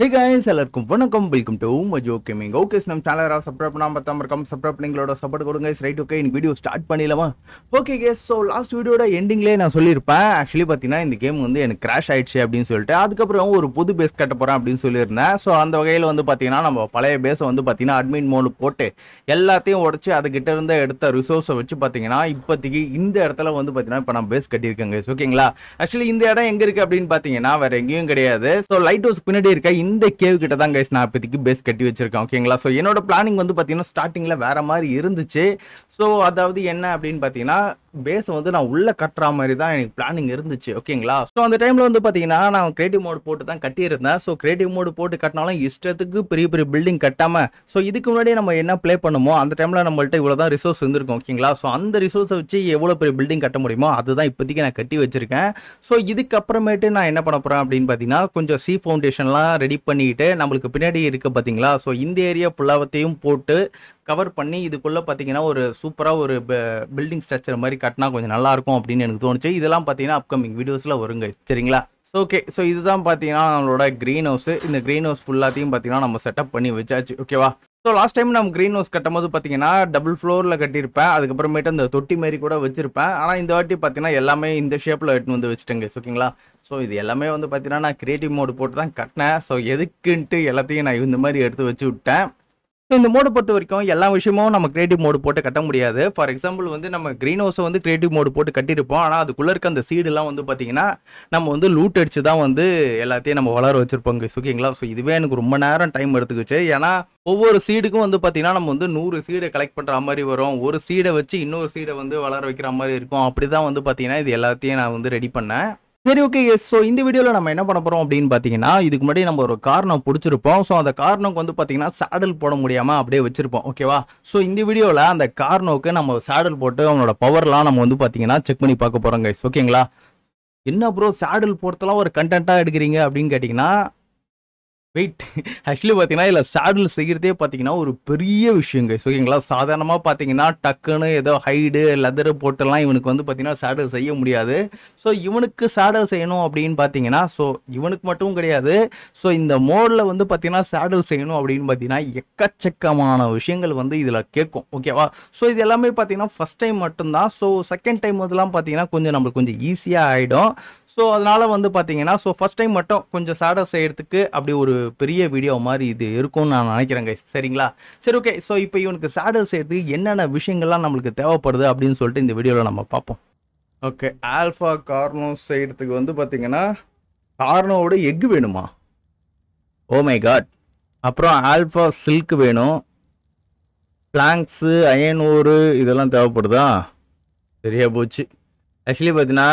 Hey guys, எல்லாருக்கும் வணக்கம். Welcome to மஜோ கேமிங். ஓகே, நம்ம சேனலை சப்ஸ்கிரைப் பண்ணாம பார்த்தாம இருக்காம சப்ஸ்கிரைப் பண்ணீங்களோட சப்போர்ட் கொடுங்க. ரைட், ஓகே, இந்த வீடியோ ஸ்டார்ட் பண்ணிடலாமா? ஓகே கேஸ், ஸோ லாஸ்ட் வீடியோட எண்டிங்லேயே நான் சொல்லியிருப்பேன். ஆக்சுவலி பார்த்தீங்கன்னா இந்த கேம் வந்து எனக்கு கிராஷ் ஆயிடுச்சு அப்படின்னு சொல்லிட்டு அதுக்கப்புறம் ஒரு புது பேஸ் கட்ட போகிறேன் அப்படின்னு சொல்லியிருந்தேன். ஸோ அந்த வகையில் வந்து பார்த்தீங்கன்னா நம்ம பழைய பேஸை வந்து பார்த்தீங்கன்னா அட்மின் மோடு போட்டு எல்லாத்தையும் உடச்சி அதுக்கிட்ட இருந்து எடுத்த ரிசோர்ஸை வச்சு பார்த்தீங்கன்னா இப்போதைக்கு இந்த இடத்துல வந்து பார்த்தீங்கன்னா இப்போ நான் பேஸ் கட்டியிருக்கேங்க. ஓகேங்களா? ஆக்சுவலி இந்த இடம் எங்கே இருக்குது அப்படின்னு பார்த்தீங்கன்னா வேற எங்கேயும் கிடையாது. ஸோ லைட் ஹவுஸ் பின்னாடி இருக்க இந்த கேவ் கிட்ட தான் கைஸ் நான் இப்போதைக்கு பேஸ் கட்டி வச்சிருக்கேன். ஓகேங்களா? ஸோ என்னோட பிளானிங் வந்து பார்த்தீங்கன்னா ஸ்டார்டிங்கில் வேற மாதிரி இருந்துச்சு. ஸோ அதாவது என்ன அப்படின்னு பார்த்தீங்கன்னா பேஸை வந்து நான் உள்ள கட்டுற மாதிரி தான் எனக்கு பிளானிங் இருந்துச்சு. ஓகேங்களா? ஸோ அந்த டைமில் வந்து பார்த்தீங்கன்னா நான் கிரியேட்டிவ் மோட் போட்டு தான் கட்டியிருந்தேன். ஸோ கிரியேட்டிவ் மோட் போட்டு கட்டினாலும் இஷ்டத்துக்கு பெரிய பெரிய பில்டிங் கட்டாம ஸோ இதுக்கு முன்னாடி நம்ம என்ன ப்ளே பண்ணுமோ அந்த டைமில் நம்மள்ட்ட இவ்வளோ தான் ரிசோர்ஸ் இருந்திருக்கும். ஓகேங்களா? ஸோ அந்த ரிசோர்ஸை வச்சு எவ்வளோ பெரிய பில்டிங் கட்ட முடியுமோ அதுதான் இப்போதைக்கு நான் கட்டி வச்சிருக்கேன். ஸோ இதுக்கப்புறமேட்டு நான் என்ன பண்ண போகிறேன் அப்படின்னு பார்த்தீங்கன்னா கொஞ்சம் சி ஃபவுண்டேஷன்லாம் ரெடி பண்ணிட்டு நம்மளுக்கு பின்னாடி இருக்க பார்த்தீங்களா, ஸோ இந்த ஏரியா ஃபுல்லாவத்தையும் போட்டு கவர் பண்ணி இதுக்குள்ளே பார்த்தீங்கன்னா ஒரு சூப்பராக ஒரு பில்டிங் ஸ்ட்ரக்சர் மாதிரி கட்டினா கொஞ்சம் நல்லாயிருக்கும் அப்படின்னு எனக்கு தோணுச்சு. இதெல்லாம் பார்த்தீங்கன்னா அப்கமிங் வீடியோஸில் வருங்க. சரிங்களா? ஸோ ஓகே, ஸோ இதுதான் பார்த்தீங்கன்னா நம்மளோட க்ரீன் ஹவுஸ். இந்த க்ரீன் ஹவுஸ் ஃபுல்லாத்தையும் பார்த்தீங்கன்னா நம்ம செட்டப் பண்ணி வச்சாச்சு. ஓகேவா? ஸோ லாஸ்ட் டைம் நம்ம க்ரீன் ஹவுஸ் கட்டும் போது பார்த்தீங்கன்னா டபுள் ஃப்ளோரில் கட்டியிருப்பேன். அதுக்கப்புறமேட்டு அந்த தொட்டி மாரி கூட வச்சிருப்பேன். ஆனால் இந்த வாட்டி பார்த்தீங்கன்னா எல்லாமே இந்த ஷேப்பில் எடுத்துன்னு வந்து வச்சுட்டேங்க. ஓகேங்களா? ஸோ இது எல்லாமே வந்து பார்த்தீங்கன்னா நான் கிரியேட்டிவ் மோடு போட்டு தான் கட்டினேன். ஸோ எதுக்குன்ட்டு எல்லாத்தையும் நான் இந்த மாதிரி எடுத்து வச்சு விட்டேன். ஸோ இந்த மோடை பொறுத்த வரைக்கும் எல்லா விஷயமும் நம்ம கிரியேட்டிவ் மோடு போட்டு கட்ட முடியாது. ஃபார் எக்ஸாம்பிள் வந்து நம்ம க்ரீன் ஹவுஸை வந்து கிரியேட்டிவ் மோடு போட்டு கட்டியிருப்போம். ஆனால் அதுக்குள்ளே இருக்க அந்த சீடுலாம் வந்து பார்த்தீங்கன்னா நம்ம வந்து லூட் அடிச்சு தான் வந்து எல்லாத்தையும் நம்ம வளர வச்சிருப்போங்க. ஓகேங்களா? ஸோ இதுவே எனக்கு ரொம்ப நேரம் டைம் எடுத்துக்கிச்சு. ஏன்னா ஒவ்வொரு சீடுக்கும் வந்து பார்த்தீங்கன்னா நம்ம வந்து 100 சீடை கலெக்ட் பண்ணுற மாதிரி வரும். ஒரு சீடை வச்சு இன்னொரு சீடை வந்து வளர வைக்கிற மாதிரி இருக்கும். அப்படி தான் வந்து பார்த்தீங்கன்னா இது எல்லாத்தையும் நான் வந்து ரெடி பண்ணேன். சரி, ஓகே. ஸோ இந்த வீடியோவில் நம்ம என்ன பண்ண போகிறோம் அப்படின்னு பார்த்தீங்கன்னா இதுக்கு முன்னாடி நம்ம ஒரு கார்னை பிடிச்சிருப்போம். ஸோ அந்த கார்னுக்கு வந்து பார்த்தீங்கன்னா சேடல் போட முடியாமல் அப்படியே வச்சிருப்போம். ஓகேவா? ஸோ இந்த வீடியோவில் அந்த கார்னுக்கு நம்ம சேடல் போட்டு அவனோட பவர்லாம் நம்ம வந்து பார்த்தீங்கன்னா செக் பண்ணி பார்க்க போகிறோம் கைஸ். ஓகேங்களா? என்ன ப்ரோ சேடல் போடுறதெல்லாம் ஒரு கண்டென்ட்டாக எடுக்கிறீங்க அப்படின்னு கேட்டிங்கன்னா வெயிட், ஆக்சுவலி பார்த்தீங்கன்னா இல்லை சேடல் செய்கிறதே பார்த்தீங்கன்னா ஒரு பெரிய விஷயங்க. ஓகேங்களா? சாதாரணமாக பார்த்தீங்கன்னா டக்குன்னு ஏதோ ஹைடு லெதரு போட்டுலாம் இவனுக்கு வந்து பார்த்தீங்கன்னா சேடல் செய்ய முடியாது. ஸோ இவனுக்கு சேடல் செய்யணும் அப்படின்னு பார்த்தீங்கன்னா ஸோ இவனுக்கு மட்டும் கிடையாது. ஸோ இந்த மோடில் வந்து பார்த்தீங்கன்னா சேடல் செய்யணும் அப்படின்னு பார்த்தீங்கன்னா எக்கச்சக்கமான விஷயங்கள் வந்து இதில் கேட்கும். ஓகேவா? ஸோ இது எல்லாமே பார்த்தீங்கன்னா ஃபஸ்ட் டைம் மட்டும்தான். ஸோ செகண்ட் டைம் இதெல்லாம் பார்த்தீங்கன்னா கொஞ்சம் நம்மளுக்கு கொஞ்சம் ஈஸியாக ஆகிடும். ஸோ அதனால் வந்து பார்த்தீங்கன்னா ஸோ ஃபஸ்ட் டைம் மட்டும் கொஞ்சம் சேடல் செய்கிறதுக்கு அப்படி ஒரு பெரிய வீடியோ மாதிரி இது இருக்கும்னு நான் நினைக்கிறேங்க. சரிங்களா? சரி, ஓகே. ஸோ இப்போ இவனுக்கு சேடல் செய்கிறதுக்கு என்னென்ன விஷயங்கள்லாம் நம்மளுக்கு தேவைப்படுது அப்படின்னு சொல்லிட்டு இந்த வீடியோவில் நம்ம பார்ப்போம். ஓகே, ஆல்ஃபா கார்னோ செய்கிறதுக்கு வந்து பார்த்தீங்கன்னா கார்னோவோட எக் வேணுமா? Oh my god. அப்புறம் ஆல்ஃபா சில்க் வேணும். பிளாங்க்ஸு அயன் ஓரு இதெல்லாம் தேவைப்படுதா? சரியா போச்சு. ஆக்சுவலி பார்த்தீங்கன்னா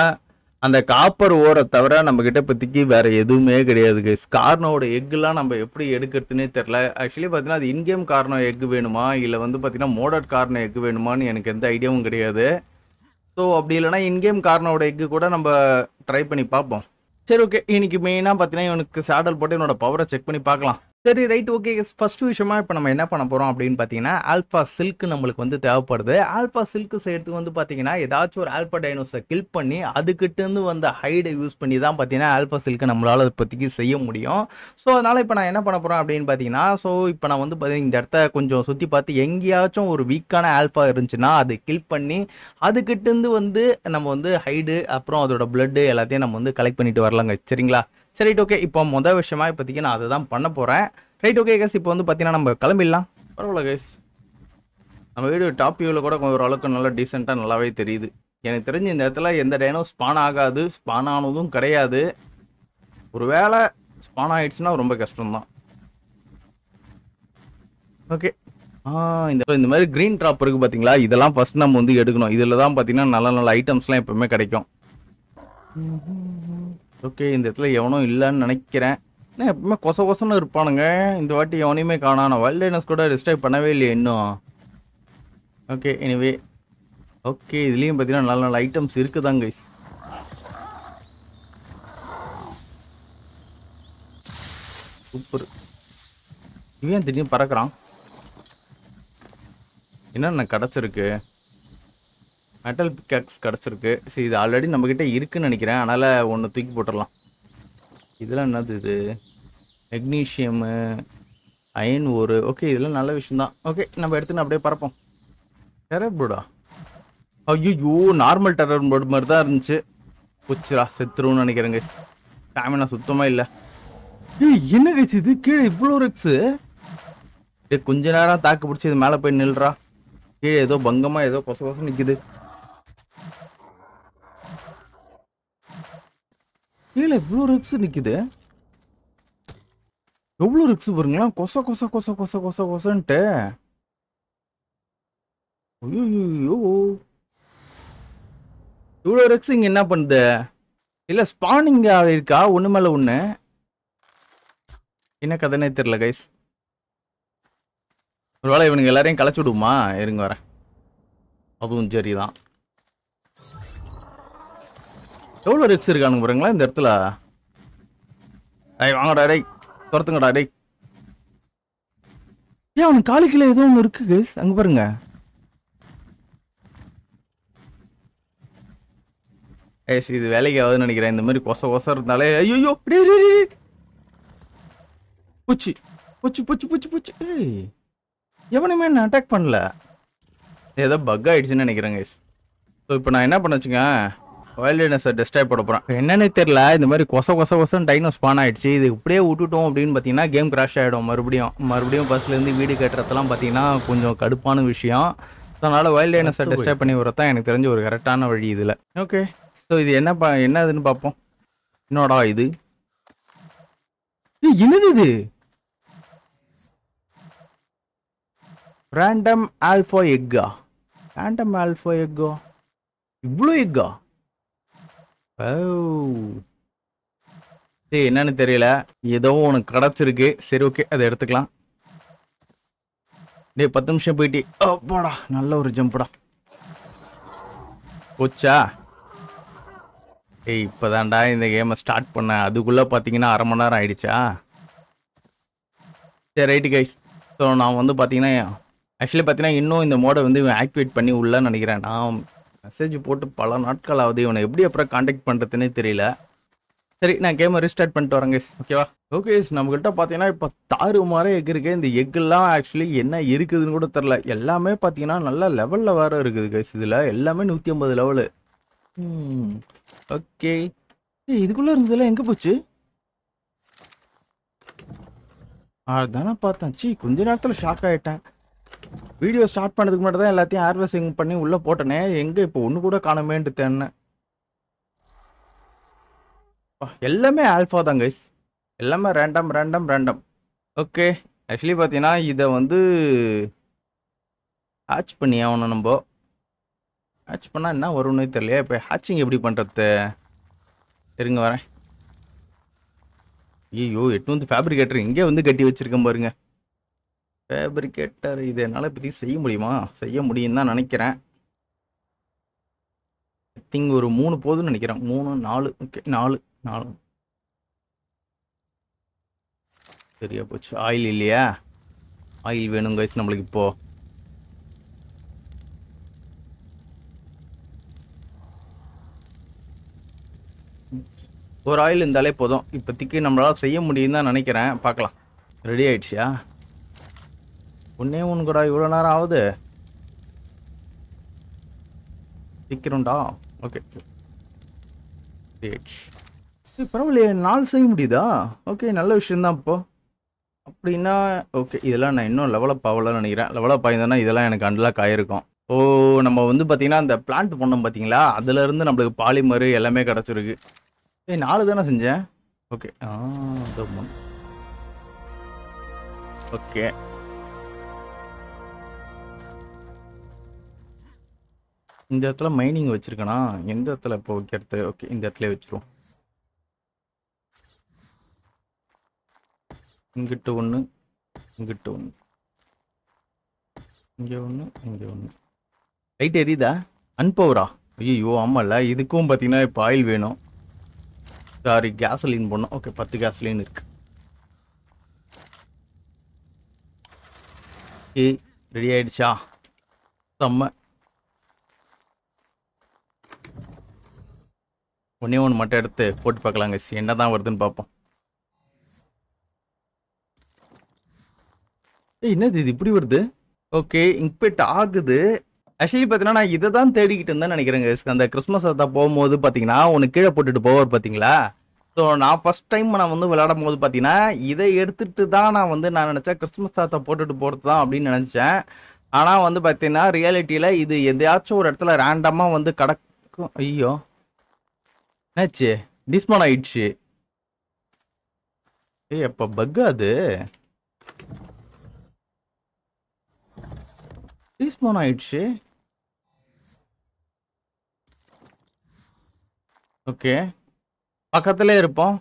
அந்த காப்பர் ஓரை தவிர நம்மக்கிட்ட இப்போதைக்கு வேறு எதுவுமே கிடையாது கைஸ். கார்னோட எக்குலாம் நம்ம எப்படி எடுக்கிறதுனே தெரில. ஆக்சுவலி பார்த்தீங்கன்னா அது இன்கேம் கார்னோ எக்கு வேணுமா இல்லை வந்து பார்த்தீங்கன்னா மோடட் கார்னோ எக்கு வேணுமான்னு எனக்கு எந்த ஐடியாவும் கிடையாது. ஸோ அப்படி இல்லைனா இன்கேம் கார்னோட எக்கு கூட நம்ம ட்ரை பண்ணி பார்ப்போம். சரி, ஓகே. இன்னைக்கு மெயினாக பார்த்தீங்கன்னா இவனுக்கு சேடல் போட்டு என்னோட பவரை செக் பண்ணி பார்க்கலாம். சரி, ரைட், ஓகே. ஃபர்ஸ்ட் விஷயமா இப்போ நம்ம என்ன பண்ண போகிறோம் அப்படின்னு பார்த்தீங்கன்னா ஆல்ஃபா சில்க் நம்மளுக்கு வந்து தேவைப்படுது. ஆல்ஃபா சில்க் செய்யறதுக்கு வந்து பார்த்தீங்கன்னா ஏதாச்சும் ஒரு ஆல்ஃபா டைனோஸை கில் பண்ணி அதுக்கிட்டேருந்து வந்த ஹைடை யூஸ் பண்ணி தான் பார்த்தீங்கன்னா ஆல்ஃபா சில்க்கு நம்மளால் இப்போதைக்கு செய்ய முடியும். ஸோ அதனால் இப்போ நான் என்ன பண்ண போகிறேன் அப்படின்னு பார்த்தீங்கன்னா ஸோ இப்போ நான் வந்து பார்த்தீங்கன்னா இந்த இடத்த கொஞ்சம் சுற்றி பார்த்து எங்கேயாச்சும் ஒரு வீக்கான ஆல்ஃபா இருந்துச்சுன்னா அது கில் பண்ணி அதுக்கிட்டேருந்து வந்து நம்ம வந்து ஹைடு அப்புறம் அதோட பிளட்டு எல்லாத்தையும் நம்ம வந்து கலெக்ட் பண்ணிட்டு வரலாங்க. சரிங்களா? சரி, ரைட், ஓகே. இப்போ மொதல் விஷயமா இப்போதைக்கு நான் அதை தான் பண்ண போகிறேன். Right, okay guys. இப்போ வந்து பார்த்தீங்கன்னா நம்ம கிளம்பிடலாம். பரவாயில்ல கைஸ், நம்ம வீடியோ டாப் வியூவில் கூட கொஞ்சம் ஓரளவுக்கு நல்லா டீசெண்டாக நல்லாவே தெரியுது. எனக்கு தெரிஞ்சு இந்த இடத்துல எந்த டைனோ ஸ்பான் ஆகாது, ஸ்பான் ஆனதும் கிடையாது. ஒரு வேளை ஸ்பான் ஆகிடுச்சுன்னா ரொம்ப கஷ்டம்தான். ஓகே. இந்த மாதிரி க்ரீன் ட்ராப் இருக்குது பார்த்தீங்களா, இதெல்லாம் ஃபஸ்ட் நம்ம வந்து எடுக்கணும். இதில் தான் பார்த்தீங்கன்னா நல்ல நல்ல ஐட்டம்ஸ்லாம் எப்போவுமே கிடைக்கும். ஓகே, இந்த இடத்துல எவனும் இல்லைன்னு நினைக்கிறேன். ஏன்னா எப்பவுமே கொசன்னு இருப்பானுங்க. இந்த வாட்டி எவனையுமே காணோம். நான் வைல்ட் டைனோஸ் கூட டிஸ்ட்ராய் பண்ணவே இல்லையே இன்னும். Okay, anyway okay. இதுலேயும் பார்த்தீங்கன்னா நல்ல நல்ல ஐட்டம்ஸ் இருக்குதாங்க கைஸ். சூப்பர். இவன் திடீர்னு பறக்கிறான். என்னென்ன கிடச்சிருக்கு? மெட்டல் பிக்காக்ஸ் கிடச்சிருக்கு. சரி, இது ஆல்ரெடி நம்மக்கிட்ட இருக்குன்னு நினைக்கிறேன். அதனால் ஒன்று தூக்கி போட்டுடலாம். இதெல்லாம் என்னது இது? மெக்னீஷியமு, அயன் ஓரு. ஓகே இதெல்லாம் நல்ல விஷயம் தான். ஓகே நம்ம எடுத்துன்னு அப்படியே பறப்போம். டெரர் போர்டா? ஐயோ நார்மல் டெரர் போர்டு மாதிரி தான் இருந்துச்சு. புச்சுரா செத்துருன்னு நினைக்கிறேங்க. ஸ்டாமினா சுத்தமாக இல்லை. ஏய் என்ன கைஸ் இது கீழே இவ்வளோ ரெக்ஸு? கொஞ்ச நேரம் தாக்கு பிடிச்சி இது மேலே போய் நில்றா. கீழே ஏதோ பங்கமா ஏதோ கொச கொசம் நிக்குது. கீழே இவ்வளோ ரெக்ஸ் நிக்குது. எவ்வளோ ரெக்ஸ் பாருங்களா, கொச கொச கொச கொச கொச கொசன்ட்டு. ஐயோ இவ்வளோ ரெக்ஸ் இங்க என்ன பண்ணுது? இல்ல ஸ்பானிங் இருக்கா ஒண்ணு மேல ஒண்ணு? என்ன கதைனே தெரியல கைஸ். ஒருவேளை இவனுங்க எல்லாரையும் களைச்சு விடுமா? இருங்க வரேன். அதுவும் சரிதான். எவ்வளோ ரெக்ஸ் இருக்கானுங்க பாருங்களா இந்த இடத்துல. டேய் வாங்கடா டேய், துரத்துங்கடா டேய். ஏன் அவனுக்கு காலிக்கில ஏதோ ஒன்று இருக்கு கைஸ், அங்க பாருங்க. ஏஸ் இது வேலைக்கு ஆகுதுன்னு நினைக்கிறேன். இந்த மாதிரி கொச கொச இருந்தாலே. ஐயோ பூச்சி பூச்சி பூச்சி பூச்சி பூச்சி. ஏய் எவனுமே என்ன அட்டாக் பண்ணல. ஏதோ பக் ஆயிடுச்சுன்னு நினைக்கிறேன் கைஸ். ஸோ இப்போ நான் என்ன பண்ண வச்சுங்க, வைல்ட்னஸை டெஸ்ட்ராய் போட போகிறேன். என்னன்னு தெரியல, இந்த மாதிரி கொச கொச கொசன்னு டைனோ ஸ்பான் ஆயிடுச்சு. இது இப்படியே விட்டுட்டோம் அப்படின்னு பார்த்தீங்கன்னா கேம் கிராஷ் ஆகிடும். மறுபடியும் ஃபர்ஸ்ட்லேருந்து வீடு கட்டுறதெல்லாம் பார்த்தீங்கன்னா கொஞ்சம் கடுப்பான விஷயம். ஸோ அதனால் வைல்ட்னஸை டெஸ்ட்ராய் பண்ணி வரதான் எனக்கு தெரிஞ்ச ஒரு கரெக்டான வழி இதில். ஓகே ஸோ இது என்னதுன்னு பார்ப்போம். என்னோடா இது என்னது இது? ரேண்டம் ஆல்ஃபா எக்கா? ரேண்டம் ஆல்ஃபா எக்கா? இவ்வளோ எக்கா? சரி என்னன்னு தெரியல, ஏதோ உனக்கு கிடச்சிருக்கு. சரி ஓகே அதை எடுத்துக்கலாம். டே 10 நிமிஷம் போயிட்டு போடா, நல்ல ஒரு ஜம்புடா. போச்சா? ஏய் இப்போதான்டா இந்த கேமை ஸ்டார்ட் பண்ண, அதுக்குள்ளே பார்த்தீங்கன்னா அரை மணி நேரம் ஆயிடுச்சா? சரி ரைட்டு கைஸ். ஸோ நான் வந்து பார்த்தீங்கன்னா ஆக்சுவலி பார்த்தீங்கன்னா இன்னும் இந்த மோடை வந்து இவன் ஆக்டிவேட் பண்ணி உள்ளன்னு நினைக்கிறேன். நான் மெசேஜ் போட்டு பல நாட்கள் ஆகுது. இவனை எப்படி அப்புறம் காண்டாக்ட் பண்ணுறதுன்னே தெரியல. சரி நான் கேமை ரீஸ்டார்ட் பண்ணிட்டு வரேன் கைஸ். ஓகேவா? ஓகே நம்மகிட்ட பார்த்தீங்கன்னா இப்போ தாறுமாறே எக் இருக்கு. இந்த எக்கெல்லாம் ஆக்சுவலி என்ன இருக்குதுன்னு கூட தெரில. எல்லாமே பார்த்தீங்கன்னா நல்ல லெவலில் வேறு இருக்குது கைஸ். இதில் எல்லாமே 150 லெவலு. ஓகே இதுக்குள்ளே இருந்ததில்ல எங்கே போச்சு? அதுதானே பார்த்தேன். கொஞ்ச நேரத்தில் ஷாக் ஆகிட்டேன். வீடியோ ஸ்டார்ட் பண்ணதுக்கு முன்னாடி தான் எல்லாத்தையும் ஹார்வெஸ்டிங் பண்ணி உள்ளே போட்டனே. எங்கே இப்போ ஒன்று கூட காணமேன்ட்டு தேடினேன். எல்லாமே ஆல்ஃபா தான் கைஸ். எல்லாமே ரேண்டம். ஓகே ஆக்சுவலி பார்த்தீங்கன்னா இதை வந்து ஹேட்ச் பண்ணி ஆகணும். நம்ம ஹேட்ச் பண்ணால் என்ன வரும்னே தெரியலையே. இப்போ ஹேட்சிங் எப்படி பண்ணுறது? இருங்க வரேன். ஐயோ 800 ஃபேப்ரிகேட்டர் இங்கே வந்து கட்டி வச்சிருக்கேன் பாருங்க. ஃபேப்ரிகேட்டர் இது என்னால் பற்றி செய்ய முடியுமா? செய்ய முடியும் தான் நினைக்கிறேன். திங் ஒரு 3 போதுன்னு நினைக்கிறேன். 3 4. ஓகே 4 சரியா போச்சு. ஆயில் இல்லையா? ஆயில் வேணும் கைஸ் நம்மளுக்கு. இப்போ ஒரு ஆயில் இருந்தாலே போதும். இப்போதைக்கு நம்மளால் செய்ய முடியும் தான் நினைக்கிறேன். பார்க்கலாம். ரெடி ஆயிடுச்சியா? ஒன்று கூட இவ்வளோ நேரம் ஆகுது. சீக்கிரம்டா. ஓகே பரவாயில்லையே, 4 செய்ய முடியுதா? ஓகே நல்ல விஷயந்தான். இப்போ அப்படின்னா ஓகே இதெல்லாம் நான் இன்னும் லெவலப் ஆகலன்னு நினைக்கிறேன். லெவலப் ஆகியிருந்தேன்னா இதெல்லாம் எனக்கு அன்லாக் ஆகிருக்கும். ஓ நம்ம வந்து பார்த்தீங்கன்னா அந்த பிளான்ட் பண்ணோம் பார்த்தீங்களா, அதுலேருந்து நம்மளுக்கு பாலிமர் எல்லாமே கிடச்சிருக்கு. 4 தானே செஞ்சேன். ஓகே ஓகே இந்த இடத்துல மைனிங் வச்சிருக்கேனா? எந்த இடத்துல இப்போ வைக்கிறது? ஓகே இந்த இடத்துல வச்சிருவோம். இங்கிட்டு ஒன்று, இங்கிட்டு ஒன்று, இங்கே ஒன்று, இங்கே ஒன்று. லைட் எரியுதா? அன்பவரா? ஐயோ ஆமாம்ல, இதுக்கும் பார்த்தீங்கன்னா இப்போ ஆயில் வேணும். சாரி கேசலின் போடணும். ஓகே 10 கேசலின் இருக்கு. ரெடி ஆயிடுச்சா? செம்ம. ஒன்று மட்டும் எடுத்து போட்டு பார்க்கலாங்க. என்ன தான் வருதுன்னு பார்ப்போம். என்னது இது இப்படி வருது? ஓகே, இங்க்பெட் ஆகுது. ஆக்சுவலி பார்த்தீங்கன்னா, நான் இத தான் தேடிக்கிட்டு இருந்தேன்னு நெனைக்கிறேங்க. அந்த கிறிஸ்மஸ் தாத்தா போம்போது பார்த்தீங்கன்னா, ஒண்ணு கீழ போட்டுட்டு போவாரு பார்த்தீங்களா? ஸோ நான் ஃபர்ஸ்ட் டைம் நான் வந்து விளையாடும்போது பார்த்தீங்கன்னா, இத எடுத்துட்டு தான் நான் நெனச்சேன் கிறிஸ்மஸ் தாத்தா போட்டுட்டு போறது தான் அப்படின்னு நெனச்சேன். ஆனா வந்து பார்த்தீங்கன்னா, ரியாலிட்டில இது எதையாச்சும் ஒரு இடத்துல ரேண்டமா வந்து கடக்கும். ஐயோ! என்னாச்சு? டிஸ்மான் ஆயிடுச்சு. ஏய் அப்ப பக்கா அது? டிஸ்மான் ஆயிடுச்சு. ஓகே. பக்கத்திலே இருப்போம்.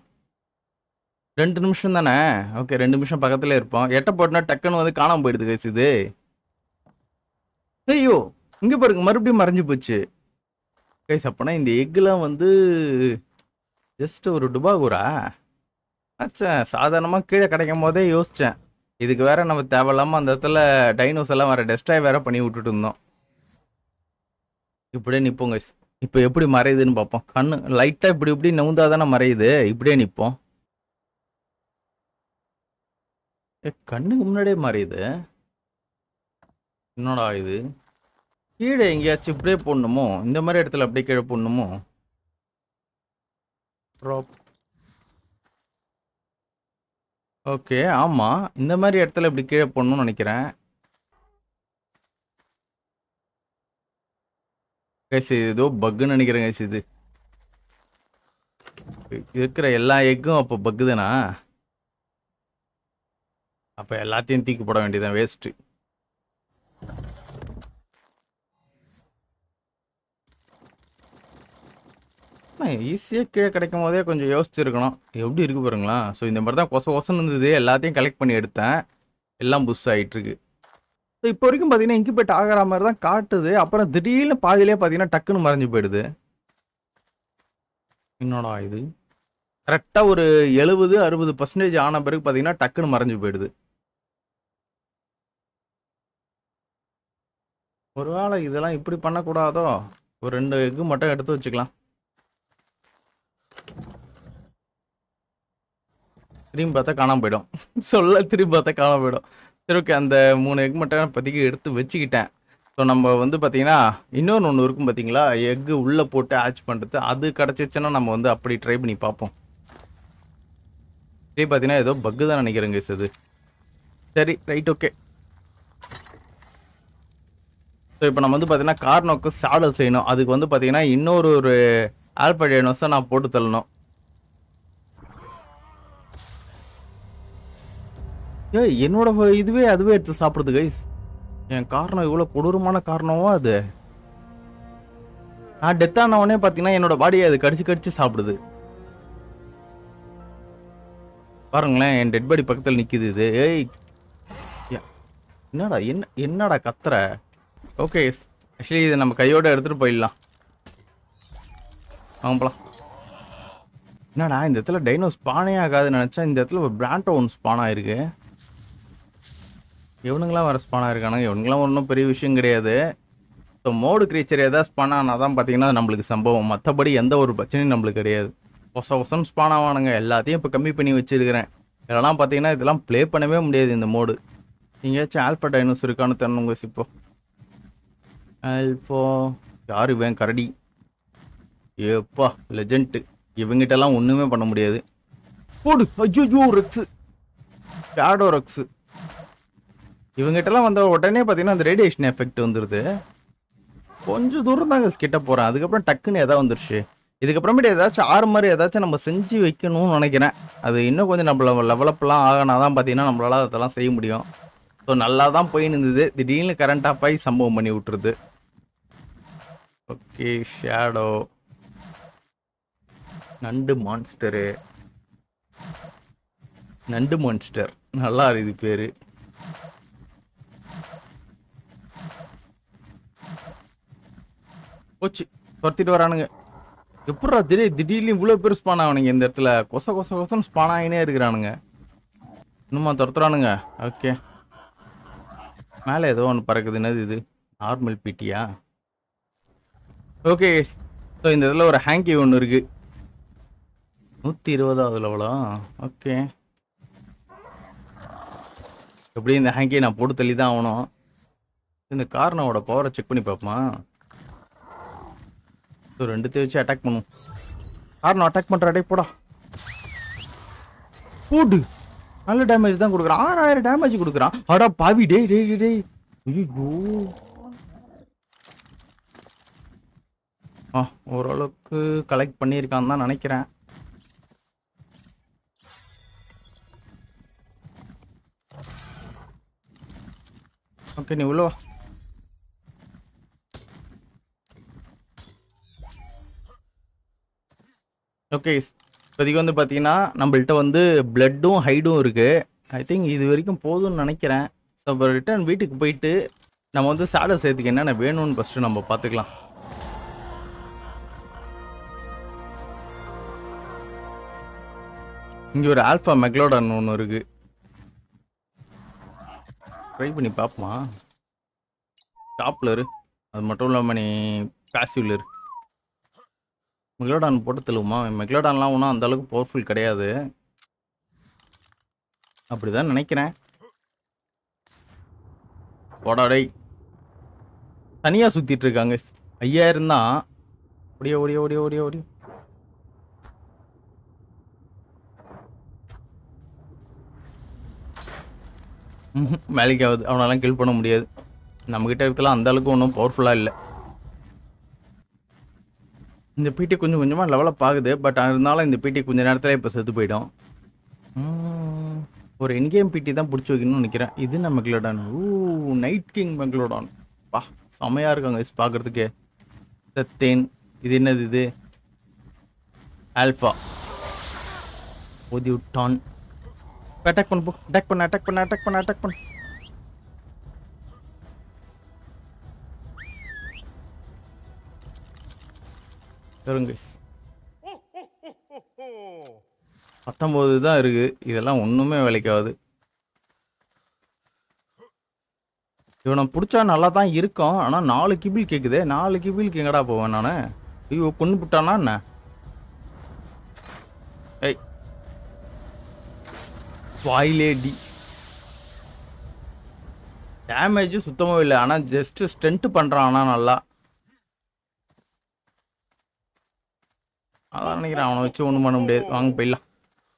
2 நிமிஷம் தானே? ஓகே 2 நிமிஷம் பக்கத்திலே இருப்போம். எட்ட போட்டோனா டக்குன்னு வந்து காணாம போயிடுது கைஸ் இது. ஐயோ! இங்க பாருங்க மறுபடியும் மறைஞ்சு போச்சு. கைஸ் அப்பனா இந்த எக்லாம் வந்து ஜஸ்ட் ஒரு டுபாகூரா? அச்சா சாதாரணமா கீழ கிடைக்கும்போதே யோசிச்சேன். இதுக்கு வேற நம்ம தேவையில்லாம அந்த இடத்துல டைனோஸ் எல்லாம் வேற டெஸ்ட்ராய் வேற பண்ணி விட்டுட்டு இருந்தோம். இப்படியே நிப்போம் கைஸ். இப்போ எப்படி மறையுதுன்னு பார்ப்போம். கண்ணு லைட்டா இப்படி இப்படி நவுந்தா தானே மறையுது. இப்படியே நிப்போம். கண்ணுக்கு முன்னாடியே மறையுது. என்னடா இது? கீழே எங்கேயாச்சும் இப்படியே போடணுமோ? இந்த மாதிரி இடத்துல அப்படியே கீழே போடணுமோ? ஓகே ஆமா. இந்த மாதிரி இடத்துல இப்படி கீழே போடணும்னு நினைக்கிறேன். கைஸ் ஏதோ பக்குன்னு நினைக்கிறேன் கைஸ் இது. இருக்கிற எல்லா எக்கும் அப்போ பக்கு தானா? அப்ப எல்லாத்தையும் தூக்கி போட வேண்டியதான் வேஸ்ட். ஈஸியாக கீழே கிடைக்கும் போதே கொஞ்சம் யோசிச்சிருக்கணும். எப்படி இருக்கு பாருங்களா? ஸோ இந்த மாதிரி தான் கொசன்னு இருந்தது. எல்லாத்தையும் கலெக்ட் பண்ணி எடுத்தேன். எல்லாம் புஷ் ஆகிட்டு இருக்கு. ஸோ இப்போ வரைக்கும் பார்த்தீங்கன்னா இன்குபேட் ஆகிற மாதிரி தான் காட்டுது. அப்புறம் திடீர்னு பாதியிலே பார்த்தீங்கன்னா டக்குன்னு மறைஞ்சு போயிடுது. என்னடா இது? கரெக்டாக ஒரு 70-60% ஆன பிறகு பார்த்தீங்கன்னா டக்குன்னு மறைஞ்சு போயிடுது. ஒருவேளை இதெல்லாம் இப்படி பண்ணக்கூடாதோ? ஒரு 2 எக்கு மட்டும் எடுத்து வச்சுக்கலாம். திரும்பி பார்த்தா காணாம போயிடும். திரும்பி பார்த்தா காணாம போயிடும். சரி ஓகே, அந்த 3 எக் மட்டும் இப்போதைக்கு எடுத்து வச்சுக்கிட்டேன். ஸோ நம்ம வந்து பார்த்தீங்கன்னா இன்னொன்று இருக்கும் பார்த்தீங்களா, எக்கு உள்ளே போட்டு ஆச் பண்ணுறது. அது கிடச்சிச்சுன்னா நம்ம வந்து அப்படி ட்ரை பண்ணி பார்ப்போம். சரி பார்த்தீங்கன்னா ஏதோ பக்கு தான் நினைக்கிறேங்க அது. சரி ரைட் ஓகே. ஸோ இப்போ நம்ம வந்து பார்த்தீங்கன்னா கார்னோக்கு சாலை செய்யணும். அதுக்கு வந்து பார்த்தீங்கன்னா இன்னொரு ஆல்பா டைனோஸை நான் போட்டு தள்ளணும். என்னோட இதுவே அதுவே எடுத்து சாப்பிடுது கைஸ். என் காரணம் இவ்வளோ கொடூரமான காரணமோ அது. நான் டெத் ஆனவனே பார்த்தீங்கன்னா என்னோட பாடியை அது கடிச்சு கடிச்சு சாப்பிடுது. பாருங்களேன் என் டெட் பாடி பக்கத்தில் நிற்கிது இது. ஏய் என்னடா என்னடா கத்துற? ஓகே ஆக்சுவலி இதை நம்ம கையோட எடுத்துகிட்டு போயிடலாம். ஆமாப்பலாம். என்னடா இந்த இடத்துல டைனோ ஸ்பானே ஆகாதுன்னு நினச்சா இந்த இடத்துல ஒரு பிராண்டோ ஒன்று ஸ்பான் ஆயிருக்கு. இவனுங்களாம் வர ஸ்பான் ஆயிருக்கானுங்க. இவனுங்களாம் ஒன்றும் பெரிய விஷயம் கிடையாது. ஸோ மோடு கிரீச்சர் எதாவது ஸ்பான் ஆனால் தான் பார்த்தீங்கன்னா நம்மளுக்கு சம்பவம். மற்றபடி எந்த ஒரு பிரச்சனையும் நம்மளுக்கு கிடையாது. ஒசன்னு ஸ்பான் ஆவானுங்க. எல்லாத்தையும் இப்போ கம்மி பண்ணி வச்சிருக்கிறேன். இதெல்லாம் பார்த்தீங்கன்னா இதெல்லாம் ப்ளே பண்ணவே முடியாது இந்த மோடு. எங்கேயாச்சும் ஆல்பா டைனோஸ் இருக்கான்னு தெரியணுங்க இப்போ. ஆல்பா யார் இவன்? கரடி. ஏப்பா லெஜெண்ட். இவங்கிட்டலாம் ஒன்றுமே பண்ண முடியாது. போடு. ஐயோ ரெக்ஸு, ஷேடோ ரெக்ஸு. இவங்கிட்டலாம் வந்த உடனே பார்த்தீங்கன்னா அந்த ரேடியேஷன் எஃபெக்ட் வந்துடுது. கொஞ்சம் தூரம் தாங்க கிட்ட போகிறேன். அதுக்கப்புறம் டக்குன்னு எதாவது வந்துருச்சு. இதுக்கப்புறமேட்டு ஏதாச்சும் மாதிரி ஏதாச்சும் நம்ம செஞ்சு வைக்கணும்னு நினைக்கிறேன். அது இன்னும் கொஞ்சம் நம்ம லெவலப்லாம் ஆகினா தான் பார்த்தீங்கன்னா நம்மளால அதெல்லாம் செய்ய முடியும். ஸோ நல்லா தான் போயின்னு இருந்தது. திடீர்னு கரண்ட் ஆஃப் ஆகி சம்பவம் பண்ணி விட்டுருது. ஓகே ஷேடோ, நண்டு மான்ஸ்டரு, நண்டு மான்ஸ்டர் நல்லா இருக்குது பேரு. போச்சு துரத்திட்டு வரானுங்க. எப்படா திடீர்னு இவ்வளோ பேர் ஸ்பான் ஆகணுங்க இந்த இடத்துல. கொசன்னு ஸ்பான் ஆகினே இருக்கிறானுங்க. இன்னுமா துரத்துறானுங்க. ஓகே மேலே ஏதோ ஒன்று பறக்குது. என்னது இது? நார்மல் பிடியா? ஓகே ஸோ இந்த இதில் ஒரு ஹேங்கி ஒன்று இருக்கு. 120வது லெவலா? ஓகே எப்படி இந்த ஹேங்கை நான் போட்டு தள்ளி தான் ஆகணும். இந்த கார்னோட பவரை செக் பண்ணி பார்ப்போமா? ஸோ ரெண்டுத்தையும் வச்சு அட்டாக் பண்ணுவோம். கார்னோ அட்டாக் பண்ணுற அடே போடா போடு. நல்ல டேமேஜ் தான் கொடுக்குறான். 6000 டேமேஜ் கொடுக்குறான். அடா பாவி டே டே டே. ஐயோ ஓரளவுக்கு கலெக்ட் பண்ணியிருக்கான்னு தான் நினைக்கிறேன். ஓகே நீ உள்ள வா. ஓகே இப்போதைக்கு வந்து பார்த்தீங்கன்னா நம்மள்ட்ட வந்து பிளட்டும் ஹைடும் இருக்குது. ஐ திங்க் இது வரைக்கும் போதும்னு நினைக்கிறேன். ஸோ இப்போ ரிட்டர்ன் வீட்டுக்கு போயிட்டு நம்ம வந்து சாடல் சேர்த்துக்கு என்னென்ன வேணும்னு ஃபஸ்ட்டு நம்ம பார்த்துக்கலாம். இங்கே ஒரு ஆல்ஃபா மெக்லோடான் ஒன்று இருக்குது. ட்ரை பண்ணி பார்ப்போமா? டாப்ல இரு. அது மட்டும் இல்லாமல் நீ பேசிவ்ல இரு. மெக்லோடான் போட்டு தள்ளுவோமா? மெக்லோடான்லாம் ஒன்றும் அந்த அளவுக்கு பவர்ஃபுல் கிடையாது. அப்படிதான் நினைக்கிறேன். ஓடாடை தனியாக சுற்றிட்டு இருக்காங்க. 5000 தான். ஓடியா ஓடியா ஓடியா ஓடியா ஓடியா. வேலைக்கு ஆகுது. அவனெல்லாம் கில் பண்ண முடியாது. நம்மக்கிட்ட இருக்கலாம் அந்த அளவுக்கு ஒன்றும் பவர்ஃபுல்லாக இல்லை. இந்த பிடி கொஞ்சம் கொஞ்சமாக லெவலப் ஆகுது. பட் இருந்தாலும் இந்த பிடி கொஞ்சம் நேரத்தில் இப்போ செத்து போயிடும். ஒரு என்கேம் பிடி தான் பிடிச்சி வைக்கணும்னு நினைக்கிறேன். இது நம்ம மெக்லோடான். Night king megalodon. பா செமையாக இருக்காங்க பார்க்குறதுக்கு. தேன் இது என்னது? இது ஆல்ஃபா. ஓதி விட்டான். அட்டாக் பண்ணு போ. அட்டாக் பண்ண அட்டாக் பண்ண அட்டாக் பண்ண அட்டாக் பண்ண. சரிங்க 19 தான் இருக்கு. இதெல்லாம் ஒன்றுமே வேலைக்காது. இவனை பிடிச்சா நல்லா தான் இருக்கும். ஆனால் 4 கிபில் கேட்குதே. 4 கிபிலுக்கு எங்கடா போவேன் நான்? ஐயோ கொண்டு விட்டானா என்ன? ஏய் வாயிலேடி. டேமேஜ் சுத்தமாக இல்லை. ஆனால் ஜஸ்ட் ஸ்டென்ட் பண்ணுறான். ஆனால் நல்லா அதான் நினைக்கிறேன். அவனை வச்சு ஒன்றும் பண்ண முடியாது. வாங்க போயிடலாம்.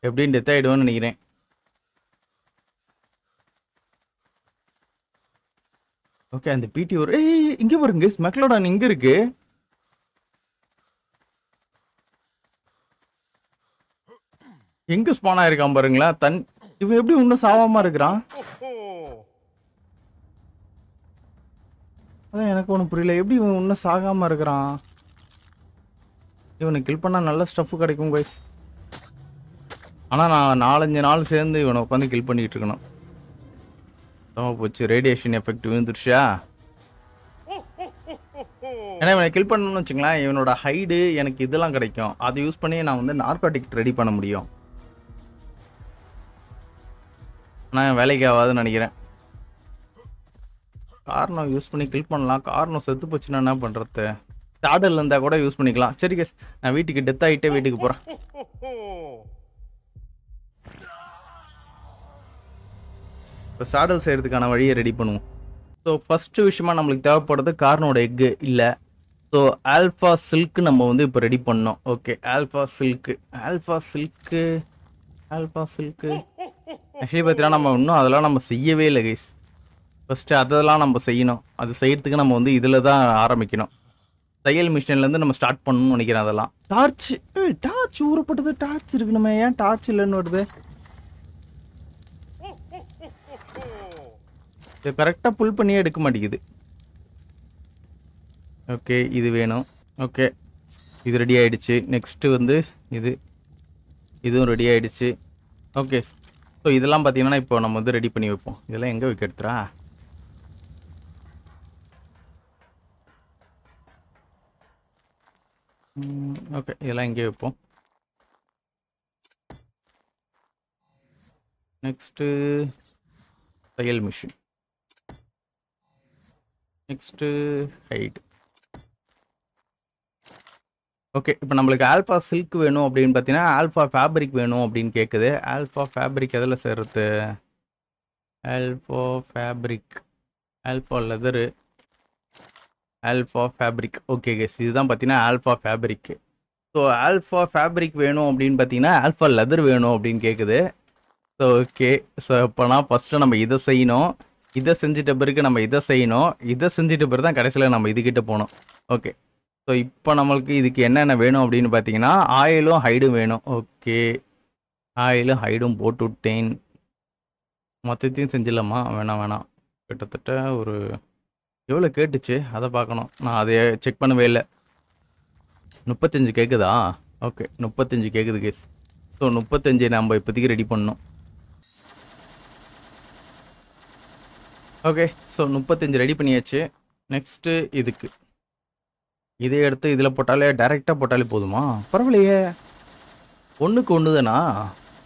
எப்படின்னு டெத் ஆகிடுவேன்னு நினைக்கிறேன். ஓகே அந்த பிடி ஒரு இங்கே பாருங்க. மெக்லோடான் இங்கே இருக்கு. எங்கே ஸ்பான் ஆயிருக்கான் பாருங்களேன். இவன் எப்படி இன்னும் சாவாம இருக்கிறான்? அதான் எனக்கு ஒன்றும் புரியல. எப்படி இவன் இன்னும் சாகாம இருக்கிறான்? இவனை கில் பண்ணால் நல்ல ஸ்டஃப் கிடைக்கும் கைஸ். ஆனால் நான் 4-5 நாள் சேர்ந்து இவனை உட்காந்து கில் பண்ணிகிட்டு இருக்கணும். போச்சு. ரேடியேஷன் எஃபெக்ட் விழுந்துருச்சா? ஏன்னா இவனை கில் பண்ணணும்னு வச்சுங்களேன். இவனோட ஹைடு எனக்கு இதெல்லாம் கிடைக்கும். அதை யூஸ் பண்ணி நான் வந்து நார்காட்டிக் ரெடி பண்ண முடியும். ஆனால் வேலைக்கு ஆகாதுன்னு நினைக்கிறேன். காரணம் யூஸ் பண்ணி கில் பண்ணலாம். காரணம் செத்து போச்சுன்னா என்ன பண்ணுறது? சாடல் இருந்தால் கூட யூஸ் பண்ணிக்கலாம். சரி கேஸ் நான் வீட்டுக்கு டெத் ஆகிட்டே வீட்டுக்கு போகிறேன். இப்போ சாடல் செய்கிறதுக்கான வழியை ரெடி பண்ணுவோம். ஸோ ஃபஸ்ட்டு விஷயமா நம்மளுக்கு தேவைப்படுறது கார்னோட எக்கு இல்லை. ஸோ ஆல்ஃபா சில்க்கு நம்ம வந்து இப்போ ரெடி பண்ணோம். ஓகே ஆல்ஃபா சில்க்கு ஆக்சுவலி பார்த்தீங்கன்னா நம்ம இன்னும் அதெல்லாம் நம்ம செய்யவே இல்லை கைஸ். ஃபஸ்ட்டு அதெல்லாம் நம்ம செய்யணும். அது செய்யறதுக்கு நம்ம வந்து இதில் தான் ஆரம்பிக்கணும். தையல் மிஷின்லேருந்து நம்ம ஸ்டார்ட் பண்ணணும்னு நினைக்கிறேன். அதெல்லாம் டார்ச் ஊறப்பட்டது. டார்ச் இருக்கு. நம்ம ஏன் டார்ச் இல்லைன்னு வருது? இது கரெக்டாக புல் பண்ணியே எடுக்க மாட்டேங்குது. ஓகே இது வேணும். ஓகே இது ரெடி ஆகிடுச்சு. நெக்ஸ்ட்டு வந்து இதுவும் ரெடி ஆகிடுச்சு. ஓகே ஸோ இதெல்லாம் பார்த்தீங்கன்னா இப்போ நம்ம வந்து ரெடி பண்ணி வைப்போம். இதெல்லாம் எங்கே வைக்க எடுத்துறா? ஓகே இதெல்லாம் எங்கே வைப்போம்? நெக்ஸ்ட்டு தையல் மிஷின். Next height. ஓகே இப்போ நம்மளுக்கு ஆல்ஃபா சில்க் வேணும் அப்படின்னு பார்த்தீங்கன்னா ஆல்ஃபா ஃபேப்ரிக் வேணும் அப்படின்னு கேட்குது. ஆல்ஃபா ஃபேப்ரிக் எதில் சேர்றது? Alpha fabric, alpha leather, alpha fabric. Okay guys, இதுதான் பார்த்தீங்கன்னா alpha fabric. So alpha fabric வேணும் அப்படின்னு பார்த்தீங்கன்னா ஆல்ஃபா லெதர் வேணும் அப்படின்னு கேட்குது. ஸோ ஓகே, ஸோ இப்போனா ஃபஸ்ட்டு நம்ம இதை செய்யணும், இதை செஞ்சிட்ட பிறகு நம்ம இதை செய்யணும், இதை செஞ்சிட்ட பிறகு தான் கடைசியில் நம்ம இதுக்கிட்ட போகணும். ஓகே, ஸோ இப்போ நம்மளுக்கு இதுக்கு என்னென்ன வேணும் அப்படின்னு பார்த்தீங்கன்னா ஆயிலும் ஹைடும் வேணும். ஓகே, ஆயிலும் ஹைடும் போட்டு விட்டேன். மொத்தத்தையும் செஞ்சிடலாமா? வேணாம் வேணாம், கிட்டத்தட்ட ஒரு எவ்வளோ கேட்டுச்சு அதை பார்க்கணும். நான் அதை செக் பண்ணவே இல்லை. 35 கேட்குதா? ஓகே, 35 கேட்குது கேஸ். ஸோ 35 நம்ம இப்போதைக்கு ரெடி பண்ணணும். ஓகே, ஸோ 35 ரெடி பண்ணியாச்சு. நெக்ஸ்ட்டு இதுக்கு இதே எடுத்து இதில் போட்டாலே டைரெக்டாக போட்டாலே போதுமா? பரவாயில்லையே, ஒன்றுக்கு ஒன்று தானா?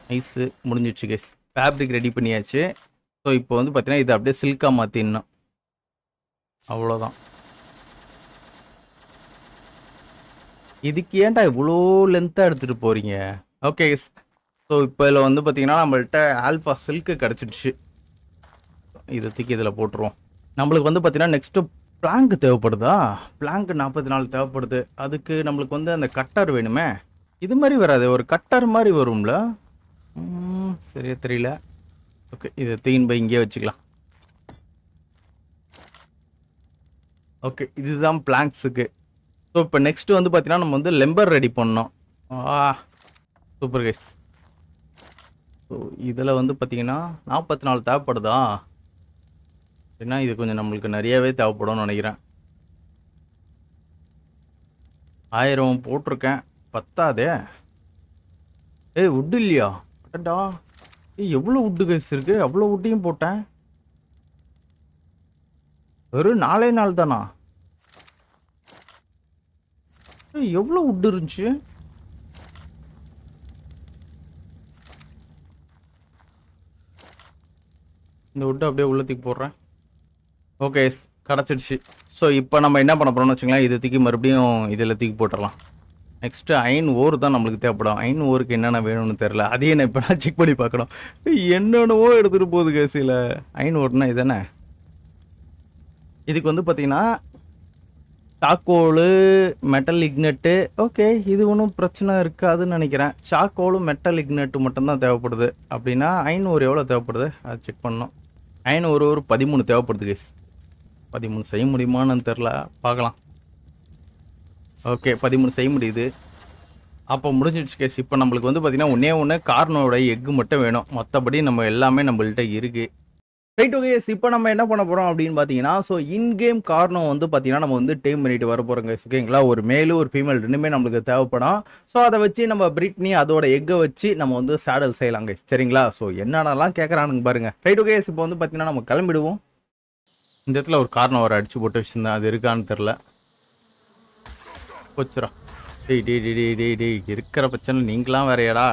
நைஸு, முடிஞ்சிடுச்சு கேஸ். ஃபேப்ரிக் ரெடி பண்ணியாச்சு. ஸோ இப்போ வந்து பார்த்தீங்கன்னா இதை அப்படியே சில்காக மாற்றிடணும், அவ்வளோதான். இதுக்கு ஏன்டா இவ்வளோ லென்த்தாக எடுத்துகிட்டு போகிறீங்க? ஓகே, ஸோ இப்போ இதில் வந்து பார்த்தீங்கன்னா நம்மள்ட்ட ஆல்ஃபா சில்க்கு கிடச்சிடுச்சு. இதை தூக்கி இதில் போட்டுருவோம். நம்மளுக்கு வந்து பார்த்தீங்கன்னா நெக்ஸ்ட்டு பிளாங்க் தேவைப்படுதா? பிளாங்க் 44 தேவைப்படுது. அதுக்கு நம்மளுக்கு வந்து அந்த கட்டர் வேணுமே. இது மாதிரி வராது, ஒரு கட்டர் மாதிரி வரும்ல. சரியா தெரியல. ஓகே, இதை தீன் பை இங்கேயே வச்சுக்கலாம். ஓகே, இதுதான் பிளாங்க்ஸுக்கு. ஸோ இப்போ நெக்ஸ்ட்டு வந்து பார்த்தீங்கன்னா நம்ம வந்து லெம்பர் ரெடி பண்ணோம். Super guys. ஸோ இதில் வந்து பார்த்தீங்கன்னா 44 தேவைப்படுதா? ஏன்னா இது கொஞ்சம் நம்மளுக்கு நிறையவே தேவைப்படும்னு நினைக்கிறேன். 1000 போட்டிருக்கேன், பத்தாதே. ஏய், உட்டு இல்லையா? அடடா, எவ்வளோ உட்டு கைஸ் இருக்கு? அவ்வளோ உட்டையும் போட்டேன். வெறும் 4 நாள் தானா? எவ்வளோ உட்டு இருந்துச்சு? இந்த உட்டை அப்படியே உள்ளத்துக்கு போடுறேன். ஓகே, கிடச்சிடுச்சு. ஸோ இப்போ நம்ம என்ன பண்ண போகிறோம்னு வச்சுங்களேன், இதை தூக்கி மறுபடியும் இதில் தூக்கி போட்டுடலாம். நெக்ஸ்ட்டு அயன் ஓர் தான் நம்மளுக்கு தேவைப்படும். அயன் ஓருக்கு என்னென்ன வேணும்னு தெரில, அதையே நான் இப்போ நான் செக் பண்ணி பார்க்கணும். என்னென்னவோ எடுத்துகிட்டு போகுது கேசியில். அயன் ஓர்னா இதானே? இதுக்கு வந்து பார்த்தீங்கன்னா சாக்கோலு, மெட்டல் இக்னெட்டு. ஓகே, இது ஒன்றும் பிரச்சனை இருக்காதுன்னு நினைக்கிறேன். சாக்கோலும் மெட்டல் இக்னெட்டு மட்டும்தான் தேவைப்படுது. அப்படின்னா அயன் ஓர் எவ்வளோ தேவைப்படுது அதை செக் பண்ணணும். அயன் ஒரு 13 தேவைப்படுது கேஸ். 13 செய்ய முடியுமான்னு தெரில, பார்க்கலாம். ஓகே, 13 செய்ய முடியுது. அப்போ முடிஞ்சிடுச்சு கேஸ். இப்போ நம்மளுக்கு வந்து பார்த்தீங்கன்னா ஒன்று கார்னோட எக்கு மட்டும் வேணும். மற்றபடி நம்ம எல்லாமே நம்மள்கிட்ட இருக்குது. Right, okay. இப்போ நம்ம என்ன பண்ண போகிறோம் அப்படின்னு பார்த்தீங்கன்னா, ஸோ இன்கேம் கார்னோ வந்து பார்த்தீங்கன்னா நம்ம வந்து டேம் பண்ணிட்டு வர போகிறோங்க. ஓகேங்களா? ஒரு மேலு ஒரு ஃபீமேல் ரெண்டுமே நம்மளுக்கு தேவைப்படும். ஸோ அதை வச்சு நம்ம பிரிட்னி அதோட எக்கை வச்சு நம்ம வந்து சேடல் செய்யலாங்க. சரிங்களா? ஸோ என்னென்னலாம் கேட்குறானுங்க பாருங்க. Right, okay. இப்போ வந்து பார்த்தீங்கன்னா நம்ம கிளம்பிடுவோம். இந்த இடத்துல ஒரு கார்னோ வர அடிச்சு போட்டு வச்சுருந்தேன், அது இருக்கான்னு தெரில. போச்சுரா. டேய் டேய் டேய் டேய் டேய், இருக்கிற பிரச்சனை நீங்களாம் வேறையாடா.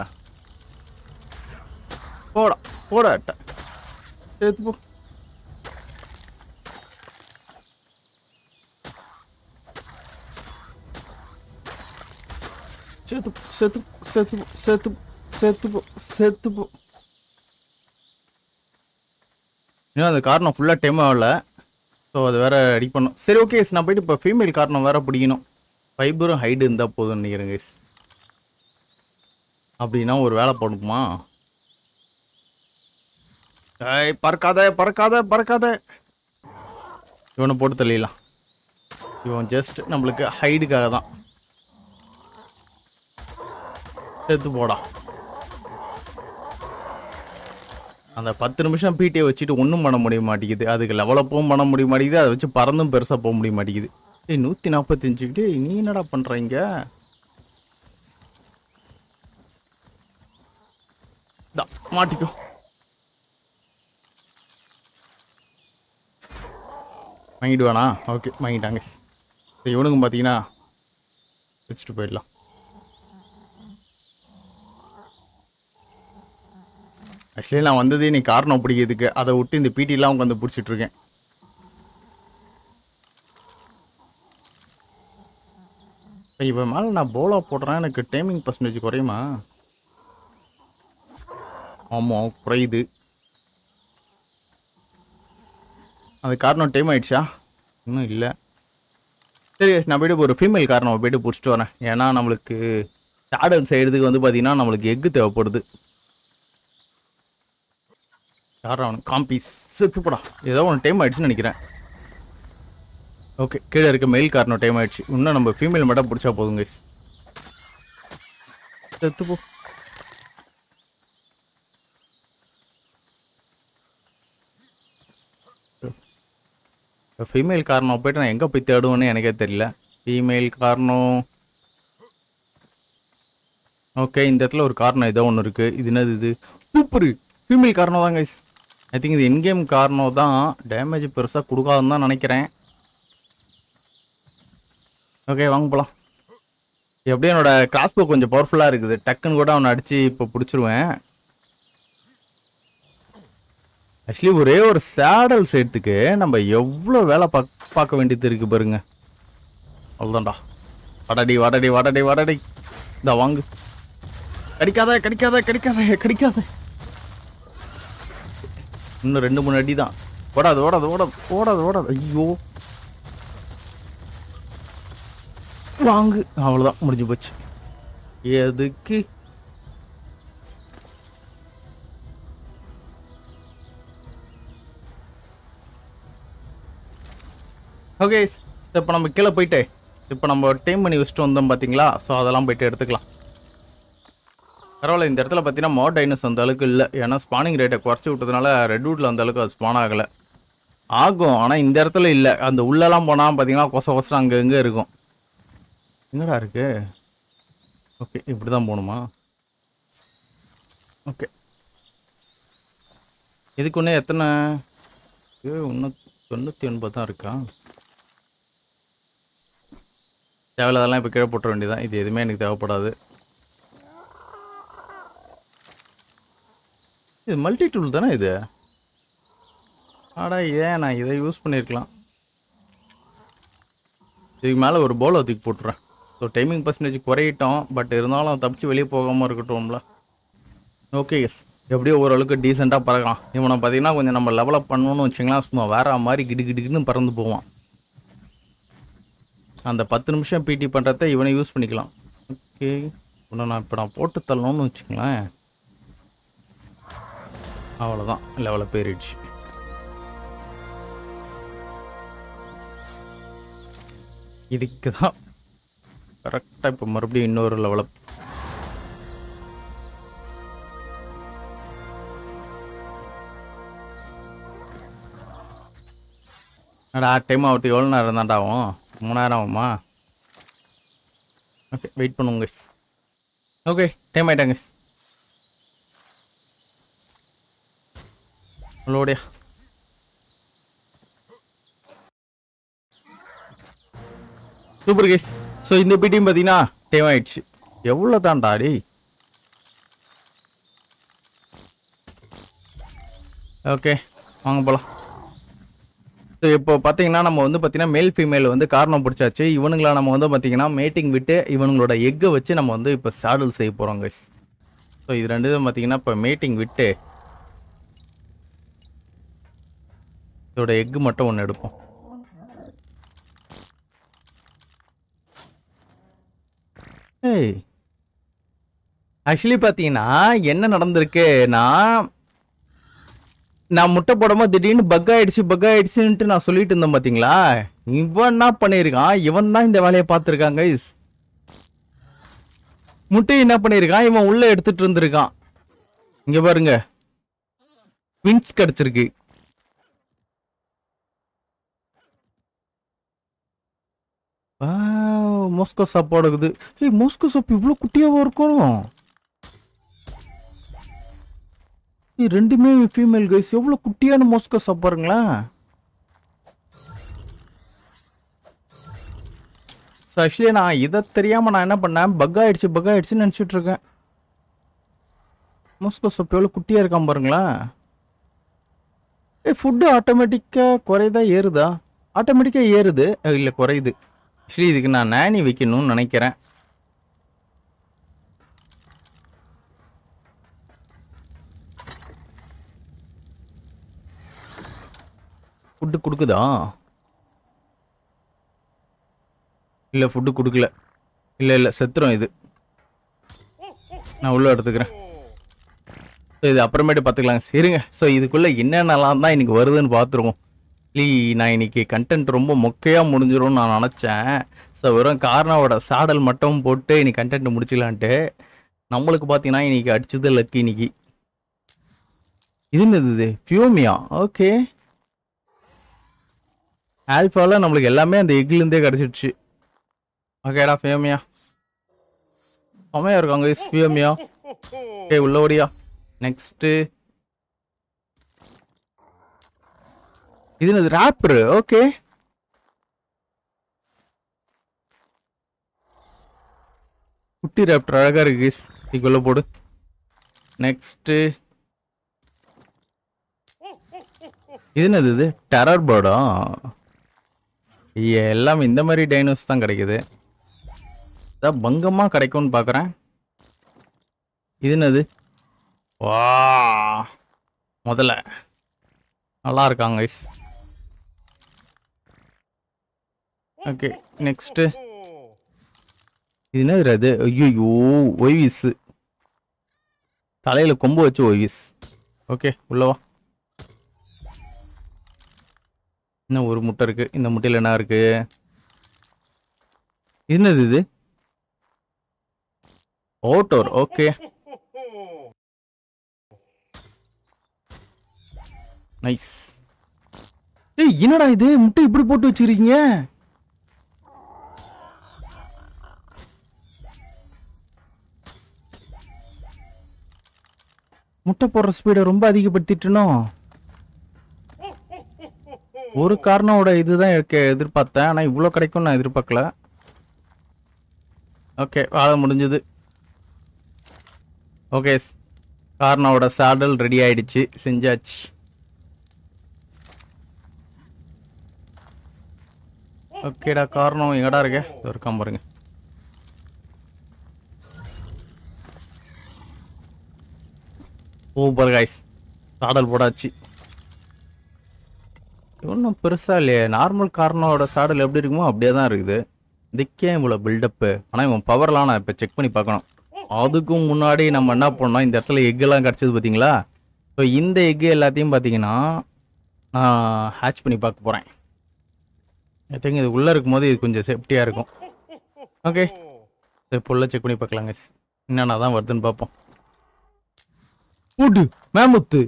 போடா போடா, சேர்த்து போ. சேர்த்து சேர்த்து சேர்த்து சேர்த்து சேர்த்து போ சேர்த்து போ. இன்னும் அந்த காரணம் ஃபுல்லாக டைம் ஆகல. ஸோ அது வேறு ரெடி பண்ணும். சரி, ஓகே. நான் போய்ட்டு இப்போ ஃபீமேல் காரணம் வேறு பிடிக்கணும். ஃபைபரும் ஹைடு இருந்தால் போதும்னு நினைக்கிறேன் கைஸ். அப்படின்னா ஒரு வேலை போடுமா? பறக்காத பறக்காத பறக்காத. இவனை போட்டு தள்ளிடலாம். இவன் ஜஸ்ட் நம்மளுக்கு ஹைடுக்காக தான். சேர்த்து போடா. அந்த 10 நிமிஷம் பீட்டியை வச்சுட்டு ஒன்றும் பண்ண முடிய மாட்டேங்குது. அதுக்கு லெவலப்பும் பண்ண முடிய மாட்டேங்குது. அதை வச்சு பறந்தும் பெருசாக போக முடிய மாட்டேங்குது. 145. நீ என்னடா பண்ணுறீங்க? மாட்டிக்கோ. வாங்கிடுவானா? ஓகே, வாங்கிட்டாங்க. இவனுக்கும் பார்த்தீங்கன்னா வச்சுட்டு போயிடலாம். ஆக்சுவலி நான் வந்ததே நீ காரணம் பிடிக்கிறதுக்கு. அதை விட்டு இந்த பீட்டிலாம் உட்காந்து பிடிச்சிட்டு இருக்கேன். இப்போ இவன் மேலே நான் போலா போடுறேன், எனக்கு டைமிங் பர்சன்டேஜ் குறையுமா? ஆமாம், குறையுது. அது காரணம் டைம் ஆயிடுச்சா? இன்னும் இல்லை. சரி guys, நான் போய்ட்டு ஒரு ஃபீமேல் காரணம் போய்ட்டு பிடிச்சிட்டு வரேன். ஏன்னா நம்மளுக்கு சாடல் செய்யறதுக்கு வந்து பார்த்தீங்கன்னா நம்மளுக்கு எக்கு தேவைப்படுது. யாரும் காம்பீஸ் செத்துப்படா. ஏதோ ஒன்று டைம் ஆயிடுச்சுன்னு நினைக்கிறேன். ஓகே, கீழே இருக்க மெயில் காரணம் டைம் ஆயிடுச்சு. இன்னும் நம்ம ஃபீமேல் மட்டும் பிடிச்சா போதும் கைஸ். செத்துப்போ. ஃபீமேல் காரணம் போய்ட்டு நான் எங்கே போய் தேடுவேன்னு எனக்கே தெரியல. ஃபீமேல் காரணம். ஓகே, இந்த இடத்துல ஒரு காரணம் ஏதோ ஒன்று இருக்குது. இது என்னது? இது சூப்பர் ஃபீமேல் காரணம் தான் கைஸ். ஐ திங்க் இது இன்கேம் காரணம் தான். டேமேஜ் பெருசாக கொடுக்காதுன்னு தான் நினைக்கிறேன். ஓகே, வாங்க போகலாம். எப்படியும் என்னோட கிராஸ்போ கொஞ்சம் பவர்ஃபுல்லாக இருக்குது. டக்குன்னு கூட அவனை அடித்து இப்போ பிடிச்சிருவேன். ஆக்சுவலி ஒரே ஒரு சேடல் சேர்த்துக்கு நம்ம எவ்வளோ வேலை பார்க்க வேண்டியது இருக்குது பாருங்க. அவ்வளோதான்டா. வடடி வடடி வடடி வடடி. இந்த வாங்கு. கடிக்காத கடிக்காத கடிக்காத கடிக்காத. இன்னும் 2-3 அடி தான். ஓடாது ஓடாது ஓடாது ஓடாது ஓடாது. ஐயோ வாங்கு. அவ்வளோதான், முடிஞ்சு போச்சு. எதுக்கு? ஓகே, இப்போ நம்ம கீழே போயிட்டு இப்போ நம்ம டைம் பண்ணி வச்சுட்டு வந்தோம் பார்த்தீங்களா? ஸோ அதெல்லாம் போயிட்டு எடுத்துக்கலாம். பரவாயில்ல, இந்த இடத்துல பார்த்தீங்கன்னா மோட் டைனஸ் அந்த அளவுக்கு இல்லை. ஏன்னா ஸ்பானிங் ரேட்டை குறைச்சி விட்டதுனால ரெட்வுட்டில் அந்த அளவுக்கு அது ஸ்பான் ஆகலை. ஆகும், ஆனால் இந்த இடத்துல இல்லை. அந்த உள்ளெல்லாம் போனால் பார்த்தீங்கன்னா கொசம் அங்கே எங்கே இருக்கும். எங்கடா இருக்கு? ஓகே, இப்படி தான் போகணுமா? ஓகே, இதுக்கு ஒன்று எத்தனை? இன்னும் 99 தான் இருக்கா? தேவையில்லாதெல்லாம் இப்போ கீழே போட்டுற வேண்டியதான். இது எதுவுமே எனக்கு தேவைப்படாது. இது மல்டி டூல் தானே இது? ஆடா, ஏன் நான் இதை யூஸ் பண்ணியிருக்கலாம். இதுக்கு மேலே ஒரு போல் தூக்கி போட்டுறேன். ஸோ டைமிங் பர்சன்டேஜ் குறையிட்டோம். பட் இருந்தாலும் தப்பிச்சு வெளியே போகாமல் இருக்கட்டும்ல. ஓகே எஸ், எப்படியோ ஓரளவுக்கு டீசெண்டாக பறக்கலாம். இவனை பார்த்தீங்கன்னா கொஞ்சம் நம்ம லெவலப் பண்ணணும்னு வச்சிங்களா, சும்மா வேற மாதிரி கிடுகிடுன்னு பறந்து போவான். அந்த 10 நிமிஷம் பிடி பண்ணுறத இவனை யூஸ் பண்ணிக்கலாம். ஓகே, இப்போ நான் போட்டு தள்ளணும்னு வச்சுங்களேன். அவ்வளோதான், லெவலில் போயிடுச்சு. இதுக்கு தான் கரெக்டாக இப்போ மறுபடியும் இன்னொரு லெவலப். அடா, டைம் ஆகுது. எவ்வளோ நேரம் தான்டா ஆகும்? 3 நேரம் ஆகுமா? ஓகே, வெயிட் பண்ணுவோம் கைஸ். ஓகே, டைம் ஆகிட்டாங்க கைஸ். லோடியா. Super guys. ஸோ இந்த பிடியும் பார்த்தீங்கன்னா டைம் ஆயிடுச்சு. எவ்வளோ தான்டா டி? ஓகே, வாங்க போகலாம். ஸோ இப்போ பார்த்தீங்கன்னா நம்ம வந்து பார்த்தீங்கன்னா மேல் ஃபீமேல் வந்து காரணம் பிடிச்சாச்சு. இவனுங்களா நம்ம வந்து பார்த்தீங்கன்னா மேட்டிங் விட்டு இவனுங்களோட எக்கை வச்சு நம்ம வந்து இப்போ சாடல் செய்ய போகிறோம் கைஸ். ஸோ இது ரெண்டு தான் பார்த்தீங்கன்னா இப்போ மேட்டிங் விட்டு இதோட எக்கு மட்டும் ஒன்று எடுப்போம். ஏய், ஆக்சுவலி பார்த்தீங்கன்னா என்ன நடந்திருக்கு, நான் முட்டை போடாமல் திடீர்னு பக் ஆயிடுச்சுன்ட்டு நான் சொல்லிட்டு இருந்தேன் பார்த்தீங்களா? இவன் என்ன பண்ணியிருக்கான்? இவன் தான் இந்த வேலையை பார்த்துருக்காங்க கைஸ். முட்டையை என்ன பண்ணியிருக்கான்? இவன் உள்ள எடுத்துட்டு இருந்திருக்கான். இங்க பாருங்க, ட்வின்ஸ் கிடைச்சிருக்கு. மோஸ்கோ சாப்பாடு இருக்குது. ஏய், மோஸ்கோ சாப் இவ்வளோ குட்டியாவா இருக்கும்? ரெண்டுமே ஃபீமேல் கைஸ். எவ்வளோ குட்டியான மோஸ்கோ சாப் பாருங்களேன். ஸோ ஆக்சுவலி நான் இதை தெரியாமல் நான் என்ன பண்ணேன், பக் ஆயிடுச்சுன்னு நினச்சிட்டு இருக்கேன். மோஸ்கோ சாப் எவ்வளோ குட்டியாக இருக்கான் பாருங்களேன். ஃபுட்டு ஆட்டோமேட்டிக்காக குறையுதா ஏறுதா? ஆட்டோமேட்டிக்காக ஏறுது, இல்லை குறையுது. ஆக்சுவலி இதுக்கு நான் நானி வைக்கணும்னு நினைக்கிறேன். ஃபுட்டு கொடுக்குதா? இல்லை ஃபுட்டு கொடுக்கல. இல்லை செத்துரும் இது. நான் உள்ளே எடுத்துக்கிறேன். ஸோ இது அப்புறமேட்டு பார்த்துக்கலாங்க. சரிங்க. ஸோ இதுக்குள்ளே என்னென்னலாம் தான் இன்றைக்கி வருதுன்னு பார்த்துருவோம். நான் இன்னைக்கு கண்டென்ட் ரொம்ப மொக்கையாக முடிஞ்சிடும்னு நான் நினச்சேன். ஸோ வெறும் கார்னாவோட சாடல் மட்டும் போட்டு இன்னைக்கு கண்டென்ட் முடிச்சிக்கலான்ட்டு நம்மளுக்கு பார்த்தீங்கன்னா இன்னைக்கு அடிச்சது லக்கு. இன்னைக்கு இது என்னது? ஃபியூமியா. ஓகே, ஆல்ஃபாவில் நம்மளுக்கு எல்லாமே அந்த எக்லேருந்தே கிடச்சிடுச்சு. ஓகேடா, ஃபியூமியா செம்மையாக இருக்காங்க. ஃபியூமியா. ஓகே, உள்ள ஓடியா. நெக்ஸ்ட்டு இது என்னது? ராப்பர். ஓகே, குட்டி ராப்டர் அழகா இருக்கு. இதுக்குள்ள போடு. நெக்ஸ்ட்டு இது என்னது? இது டெரர் பேர்டா? எல்லாமே இந்த மாதிரி டைனோஸ் தான் கிடைக்குது. அதான் பங்கமாக கிடைக்கும்னு பார்க்குறேன். இது என்னது? வா, முதல்ல நல்லா இருக்காங்க. ஓகே, நெக்ஸ்ட்டு இது என்னது? அது ஐயோ, ஒய்விஸ். தலையில் கொம்பு வச்சு ஒய்விஸ். ஓகே, உள்ளவா. இன்னும் ஒரு முட்டை இருக்கு. இந்த முட்டையில் என்ன இருக்கு? என்னது இது? ஓட்டோர். Okay, nice. ஏய், என்னடா இது? முட்டை இப்படி போட்டு வச்சிருக்கீங்க? முட்டை போடுற ஸ்பீடை ரொம்ப அதிகப்படுத்திட்டனோ? ஒரு காரணோட இதுதான் எதிர்பார்த்தேன், ஆனால் இவ்வளோ கிடைக்கும் நான் எதிர்பார்க்கல. ஓகே, வேலை முடிஞ்சது. ஓகே, கார்னாவோட சாடல் ரெடி ஆயிடுச்சு, செஞ்சாச்சு. ஓகேடா, காரணம் எங்கடா இருக்க? இருக்காம பாருங்க. சூப்பர் கைஸ், சாடல் போடாச்சு. ஒன்றும் பெருசாக இல்லையே. நார்மல் கார்னோட சாடல் எப்படி இருக்குமோ அப்படியே தான் இருக்குது. இதுக்கே இவ்வளோ பில்டப்பு. ஆனால் இவன் பவர்லாம் நான் இப்போ செக் பண்ணி பார்க்கணும். அதுக்கும் முன்னாடி நம்ம என்ன பண்ணோம், இந்த இடத்துல எக்கெல்லாம் கிடச்சது பார்த்தீங்களா? ஸோ இந்த எக்கு எல்லாத்தையும் பார்த்தீங்கன்னா நான் ஹேட்ச் பண்ணி பார்க்க போகிறேன். ஐ திங்க் இது உள்ளே இருக்கும்போது இது கொஞ்சம் சேஃப்டியாக இருக்கும். ஓகே, இப்போ உள்ள செக் பண்ணி பார்க்கலாங்க. என்னென்ன தான் வருதுன்னு பார்ப்போம். ஃபுட்டு மேமுத்து.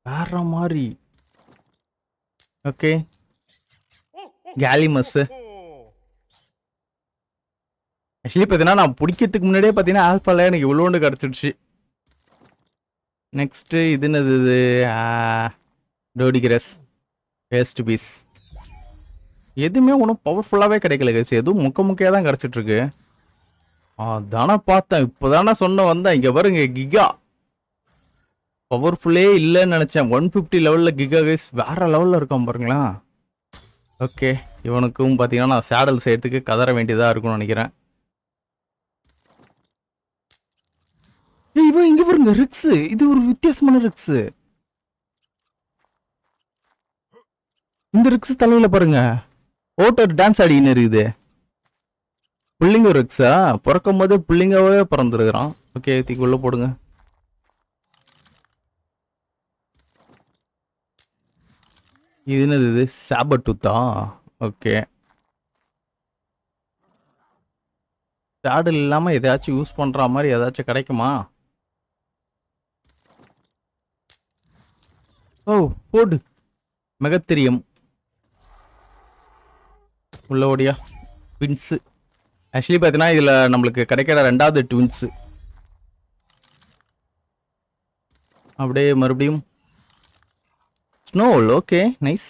வேற மாதிரி. ஓகே, கேலிமஸ். ஆக்சுவலி பார்த்தீங்கன்னா நான் பிடிக்கிறதுக்கு முன்னாடியே பார்த்தீங்கன்னா ஆல்ஃபால எனக்கு இவ்வளோண்டு கிடச்சிடுச்சு. நெக்ஸ்ட்டு இது என்னது? இது டோடிகிரஸ் வேஸ்ட் பீஸ். எதுவுமே ஒன்றும் பவர்ஃபுல்லாகவே கிடைக்கல கைஸ். எதுவும் முக்கையாக தான் கிடச்சிட்ருக்கு. தானே பார்த்தேன், இப்போ தானே சொன்ன வந்தேன். இங்கே பாருங்க, கிகா பவர்ஃபுல்லே இல்லைன்னு நினச்சேன். 150 லெவலில் கிகா கைஸ், வேற லெவலில் இருக்கான் பாருங்களா. ஓகே, இவனுக்கும் பார்த்தீங்கன்னா நான் சேடல் செய்யறதுக்கு கதற வேண்டியதாக இருக்கும்னு நினைக்கிறேன். இவன் இங்கே பாருங்க, ரிக்ஸு. இது ஒரு வித்தியாசமான ரிக்ஸு. இந்த ரிக்ஸ் தலையில் பாருங்க, ஓட்டர் டான்ஸ் ஆடின்னு இருக்குது. புள்ளிங்க ரிக்ஸா? பிறக்கும் போதே புள்ளிங்காவே பிறந்துருக்குறான். ஓகே, தீக்கு உள்ள போடுங்க. இது என்னது? இது சாபட்டூத்தா? ஓகே, சேடல் இல்லாமல் எதாச்சும் யூஸ் பண்ணுற மாதிரி ஏதாச்சும் கிடைக்குமா? ஓ, போடு. மெகத்திரியம் உள்ள ஓடியா. ட்வின்ஸு. ஆக்சுவலி பார்த்தீங்கன்னா இதில் நம்மளுக்கு கிடைக்கிற ரெண்டாவது ட்வின்ஸு. அப்படியே மறுபடியும் ஸ்னோல். Okay, nice.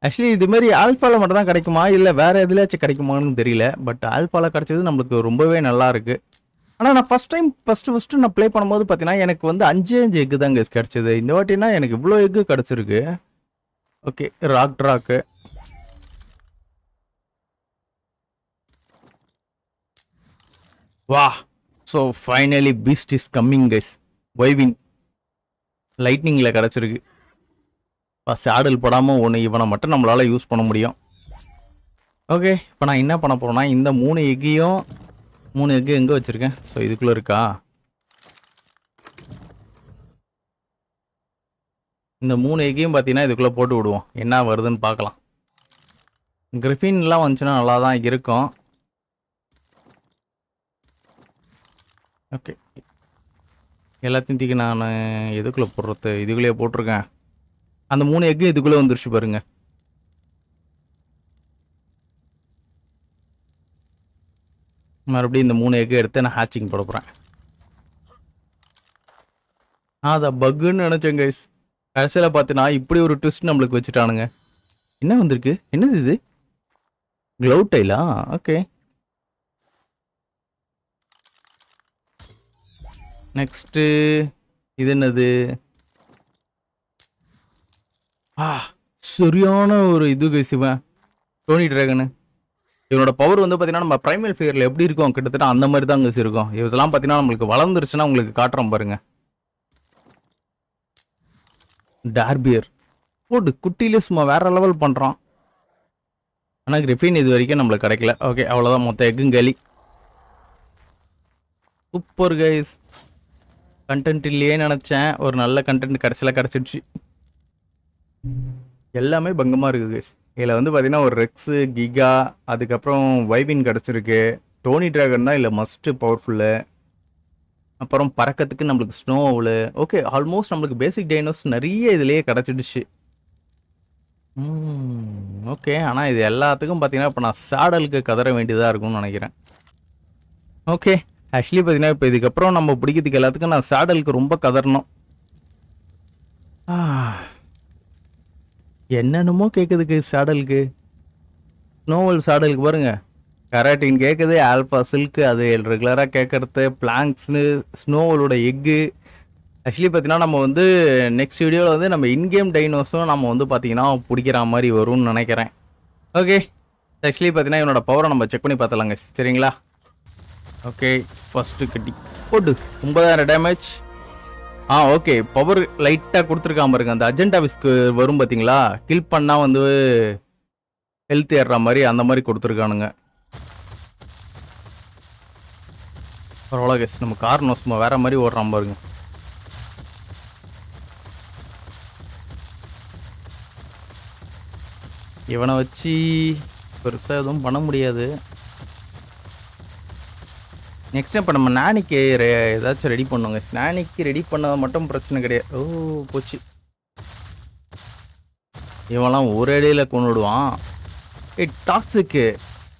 ஆக்சுவலி இதுமாரி ஆல்ஃபாவில் மட்டும் தான் கிடைக்குமா இல்லை வேறு எதுலையாச்சும் கிடைக்குமான்னு தெரியல. பட் ஆல்ஃபாவில் கிடைச்சது நம்மளுக்கு ரொம்பவே நல்லா இருக்குது. ஆனால் நான் ஃபஸ்ட்டு நான் ப்ளே பண்ணும்போது பார்த்தீங்கன்னா எனக்கு வந்து 5 எக்கு தான் கைஸ் கிடச்சிது. இந்த வாட்டினா எனக்கு இவ்வளோ எக்கு கிடச்சிருக்கு. ஓகே, ராக்கு. வா. So finally beast is coming guys. வைவின் லைட்னிங்கில் கிடச்சிருக்கு. சேடல் போடாமல் ஒன்று இவனை மட்டும் நம்மளால் யூஸ் பண்ண முடியும். ஓகே, இப்போ நான் என்ன பண்ண போகிறேன்னா இந்த 3 எக்கு எங்கே வச்சுருக்கேன்? ஸோ இதுக்குள்ளே இருக்கா? இந்த 3 எக்கையும் பார்த்தீங்கன்னா இதுக்குள்ளே போட்டு விடுவோம், என்ன வருதுன்னு பார்க்கலாம். கிரிஃபின்லாம் வந்துச்சுன்னா நல்லா தான் இருக்கும். ஓகே, எல்லாத்தையும் தூக்கி நான் எதுக்குள்ளே போடுறது? இதுக்குள்ளேயே போட்டிருக்கேன். அந்த 3 எக்கு இதுக்குள்ளே வந்துருச்சு பாருங்க. மறுபடியும் இந்த 3 எக்கு எடுத்து நான் ஹேச்சிங் போட போகிறேன். அதான் பக்குன்னு நினச்சேன் கைஸ். கடைசியில் பார்த்தீங்கன்னா இப்படி ஒரு ட்விஸ்ட் நம்மளுக்கு வச்சுட்டானுங்க. என்ன வந்திருக்கு? என்னது இது? க்ளவுட் டைலா? ஓகே, நெக்ஸ்ட்டு இது என்னது? சரியான ஒரு இது கைஸ். இவன் டோனி டிராகனு. இவனோட பவர் வந்து பார்த்தீங்கன்னா நம்ம பிரைமல் ஃபியரில் எப்படி இருக்கும் கிட்டத்தட்ட அந்த மாதிரி தான் கைஸ் இருக்கும். இதெல்லாம் பார்த்தீங்கன்னா நம்மளுக்கு வளர்ந்துருச்சுன்னா உங்களுக்கு காட்டுறோம் பாருங்க. டார்பியர் போட்டு குட்டியிலே சும்மா வேற லெவல் பண்ணுறான். ஆனால் கிரிஃபின் இது வரைக்கும் நம்மளுக்கு கிடைக்கல. ஓகே, அவ்வளோதான், மொத்த எக்கும் கேலி. Super guys. கண்டென்ட் இல்லையே நினச்சேன், ஒரு நல்ல கண்டென்ட் கடைசியில் கிடச்சிடுச்சு. எல்லாமே பங்கமாக இருக்குது கைஸ். இதில் வந்து பார்த்தீங்கன்னா ஒரு ரெக்ஸு, கிகா, அதுக்கப்புறம் வைவின் கிடச்சிருக்கு. டோனி டிராகன் தான் இல்லை மஸ்ட்டு பவர்ஃபுல்லு. அப்புறம் பறக்கிறதுக்கு நம்மளுக்கு ஸ்னோ ஓவலு. ஓகே, ஆல்மோஸ்ட் நம்மளுக்கு பேசிக் டைனோஸ் நிறைய இதுலேயே கிடச்சிடுச்சு. ஓகே, ஆனால் இது எல்லாத்துக்கும் பார்த்தீங்கன்னா இப்போ நான் சேடலுக்கு கதற வேண்டியதாக இருக்கும்னு நினைக்கிறேன். ஓகே, ஆக்சுவலி பார்த்தீங்கன்னா இப்போ இதுக்கப்புறம் நம்ம பிடிக்கிறதுக்கு எல்லாத்துக்கும் நான் சேடலுக்கு ரொம்ப கதறணும். என்னென்னமோ கேட்குதுக்கு சேடலுக்கு. ஸ்னோவல் சேடலுக்கு பாருங்க, கராட்டின் கேட்குது, ஆல்ஃபா சில்க்கு அது ரெகுலராக கேட்குறது, பிளாங்க்ஸ்னு, ஸ்னோவலோட எக்கு. ஆக்சுவலி பார்த்தீங்கன்னா நம்ம வந்து நெக்ஸ்ட் வீடியோவில் வந்து நம்ம இன்கேம் டைனோஸும் நம்ம வந்து பார்த்தீங்கன்னா பிடிக்கிற மாதிரி வரும்னு நினைக்கிறேன். ஓகே, ஆக்சுவலி பார்த்தீங்கன்னா இவனோட பவரை நம்ம செக் பண்ணி பார்த்தலாங்க, சரிங்களா? ஓகே, ஃபஸ்ட்டு கட்டி போட்டு 9000 டேமேஜ். ஓகே, பவர் லைட்டாக கொடுத்துருக்காம பாருங்க. அந்த அஜெண்டா விஸ்க்கு வரும் பார்த்தீங்களா, கில் பண்ணால் வந்து ஹெல்த் ஏறுற மாதிரி அந்த மாதிரி கொடுத்துருக்கானுங்க. பரவாயில்ல கேஸ், நம்ம கார்னோ சும்மா வேற மாதிரி ஓடுறான் பாருங்க. இவனை வச்சு பெருசாக எதுவும் பண்ண முடியாது. நெக்ஸ்ட் இப்போ நம்ம நானிக்கு ஏதாச்சும் ரெடி பண்ணுவோங்க. நானிக்கு ரெடி பண்ண மட்டும் பிரச்சனை கிடையாது. போச்சு, இவன்லாம் ஒரு அடியில் கொண்டுடுவான். டாக்ஸிக்கு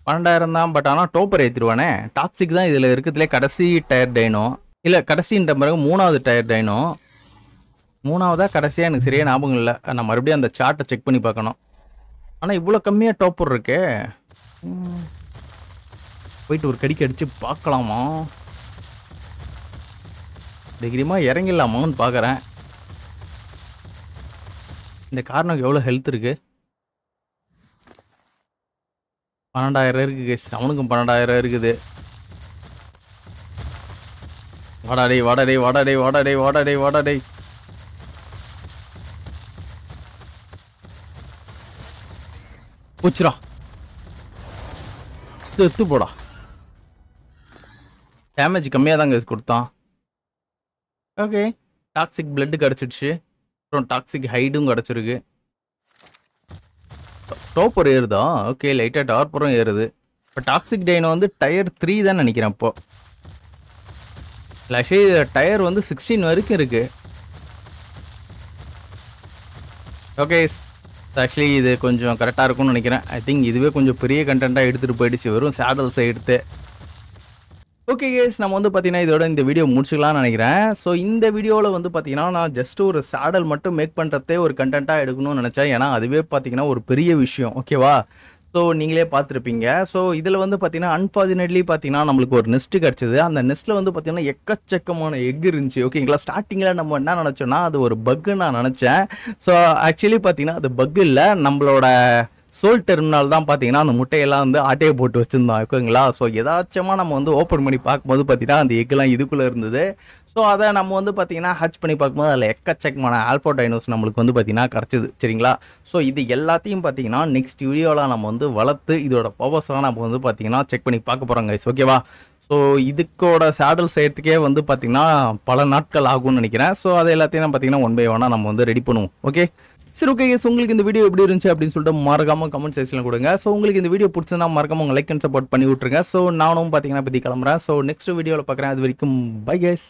12,000 தான், பட் ஆனால் டோப்பர் ஏற்றிடுவானே. டாக்ஸிக் தான் இதில் இருக்கிறதுலே கடைசி டயர் டைனோ, இல்லை கடைசின்ற பிறகு 3வது டயர் டைனோ. 3வதா கடைசியாக எனக்கு சரியாக ஞாபகம் இல்லை. நான் மறுபடியும் அந்த சார்ட்டை செக் பண்ணி பார்க்கணும். ஆனால் இவ்வளோ கம்மியாக டோப்பர் இருக்கே. போயிட்டு ஒரு கடிக்கு அடித்து பார்க்கலாமா, தைரியமாக இறங்கிடலாமான்னு பார்க்குறேன். இந்த கார்னுக்கு எவ்வளோ ஹெல்த் இருக்குது? 12,000 இருக்குது கேஸ். அவனுக்கும் 12,000 இருக்குது. வாடாடே வாடாடே வாடாடே வாடாடே வாடாடே வாடாடே. போச்சுரா, செத்து போடா. டேமேஜ் கம்மியாக தான் கேஸ் கொடுத்தான். ஓகே, டாக்ஸிக் பிளட்டு கிடச்சிடுச்சு. அப்புறம் டாக்ஸிக் ஹைடும் கிடச்சிருக்கு. டோப்பர் ஏறுதா? ஓகே, லைட்டாக டார்பரும் ஏறுது. இப்போ டாக்ஸிக் டைனோ வந்து டயர் 3 தான் நினைக்கிறேன். இப்போ ஆக்சுவலி டயர் வந்து 16 வரைக்கும் இருக்கு. ஓகே, ஆக்சுவலி இது கொஞ்சம் கரெக்டாக இருக்கும்னு நினைக்கிறேன். ஐ திங்க் இதுவே கொஞ்சம் பெரிய கண்டென்ட்டாக எடுத்துகிட்டு போயிடுச்சு, வெறும் சேடல்ஸை எடுத்து. ஓகே கேஸ், நம்ம வந்து பார்த்தீங்கன்னா இதோட இந்த வீடியோ முடிச்சுக்கலாம்னு நினைக்கிறேன். ஸோ இந்த வீடியோவில் வந்து பார்த்தீங்கன்னா நான் ஜஸ்ட் ஒரு சேடல் மட்டும் மேக் பண்ணுறதே ஒரு கண்டென்ட்டாக எடுக்கணும்னு நினச்சேன். ஏன்னா அதுவே பார்த்தீங்கன்னா ஒரு பெரிய விஷயம், ஓகேவா? ஸோ நீங்களே பார்த்துருப்பீங்க. ஸோ இதில் வந்து பார்த்தீங்கன்னா அன்ஃபார்ச்சுனேட்லி பார்த்தீங்கன்னா நம்மளுக்கு ஒரு நெஸ்ட்டு கிடச்சிது. அந்த நெஸ்ட்டில் வந்து பார்த்தீங்கன்னா எக்கச்சக்கமான எக் இருந்துச்சு, ஓகேங்களா? ஸ்டார்டிங்கில் நம்ம என்ன நினச்சோன்னா அது ஒரு பக்கு நான் நினச்சேன். ஸோ ஆக்சுவலி பார்த்தீங்கன்னா அது பக் இல்லை, நம்மளோட சோல் டெர்மினல் தான் பார்த்தீங்கன்னா அந்த முட்டையெல்லாம் வந்து ஆட்டையை போட்டு வச்சுருந்தோம் ஓகேங்களா. ஸோ ஏதாச்சுமா நம்ம வந்து ஓப்பன் பண்ணி பார்க்கும்போது பார்த்தீங்கன்னா அந்த எக்கெல்லாம் இதுக்குள்ளே இருந்தது. ஸோ அதை நம்ம வந்து பார்த்தீங்கன்னா ஹச் பண்ணி பார்க்கும்போது அதில் எக்கச்சக்கமான ஆல்ஃபா டைனோஸ் நம்மளுக்கு வந்து பார்த்தீங்கன்னா கிடச்சிது சரிங்களா. ஸோ இது எல்லாத்தையும் பார்த்தீங்கன்னா நெக்ஸ்ட் வீடியோவில் நம்ம வந்து வளர்த்து இதோட பவர்ஸ்லாம் நம்ம வந்து பார்த்தீங்கன்னா செக் பண்ணி பார்க்க போகிறோம் கைஸ் ஓகேவா. ஸோ இதுக்கோட சேடல் செய்யறதுக்கே வந்து பார்த்தீங்கன்னா பல நாட்கள் ஆகும்னு நினைக்கிறேன். ஸோ அதை எல்லாத்தையும் பார்த்தீங்கன்னா 1 by 1 நம்ம வந்து ரெடி பண்ணுவோம் ஓகே. சரி ஓகே கேஸ், உங்களுக்கு இந்த வீடியோ எப்படி இருந்துச்சு அப்படின்னு சொல்லிட்டு மறக்காம கமெண்ட் செக்ஷனில் கொடுங்க. ஸோ உங்களுக்கு இந்த வீடியோ பிடிச்சிருந்தா மறக்காம உங்கள் லைக் அண்ட் சப்போர்ட் பண்ணி விட்ருங்க. ஸோ நானும் பார்த்தீங்கன்னா பற்றி கிளம்புறேன். ஸோ நெக்ஸ்ட் வீடியோவில் பார்க்குறேன். அது வரைக்கும் பை கேஸ்.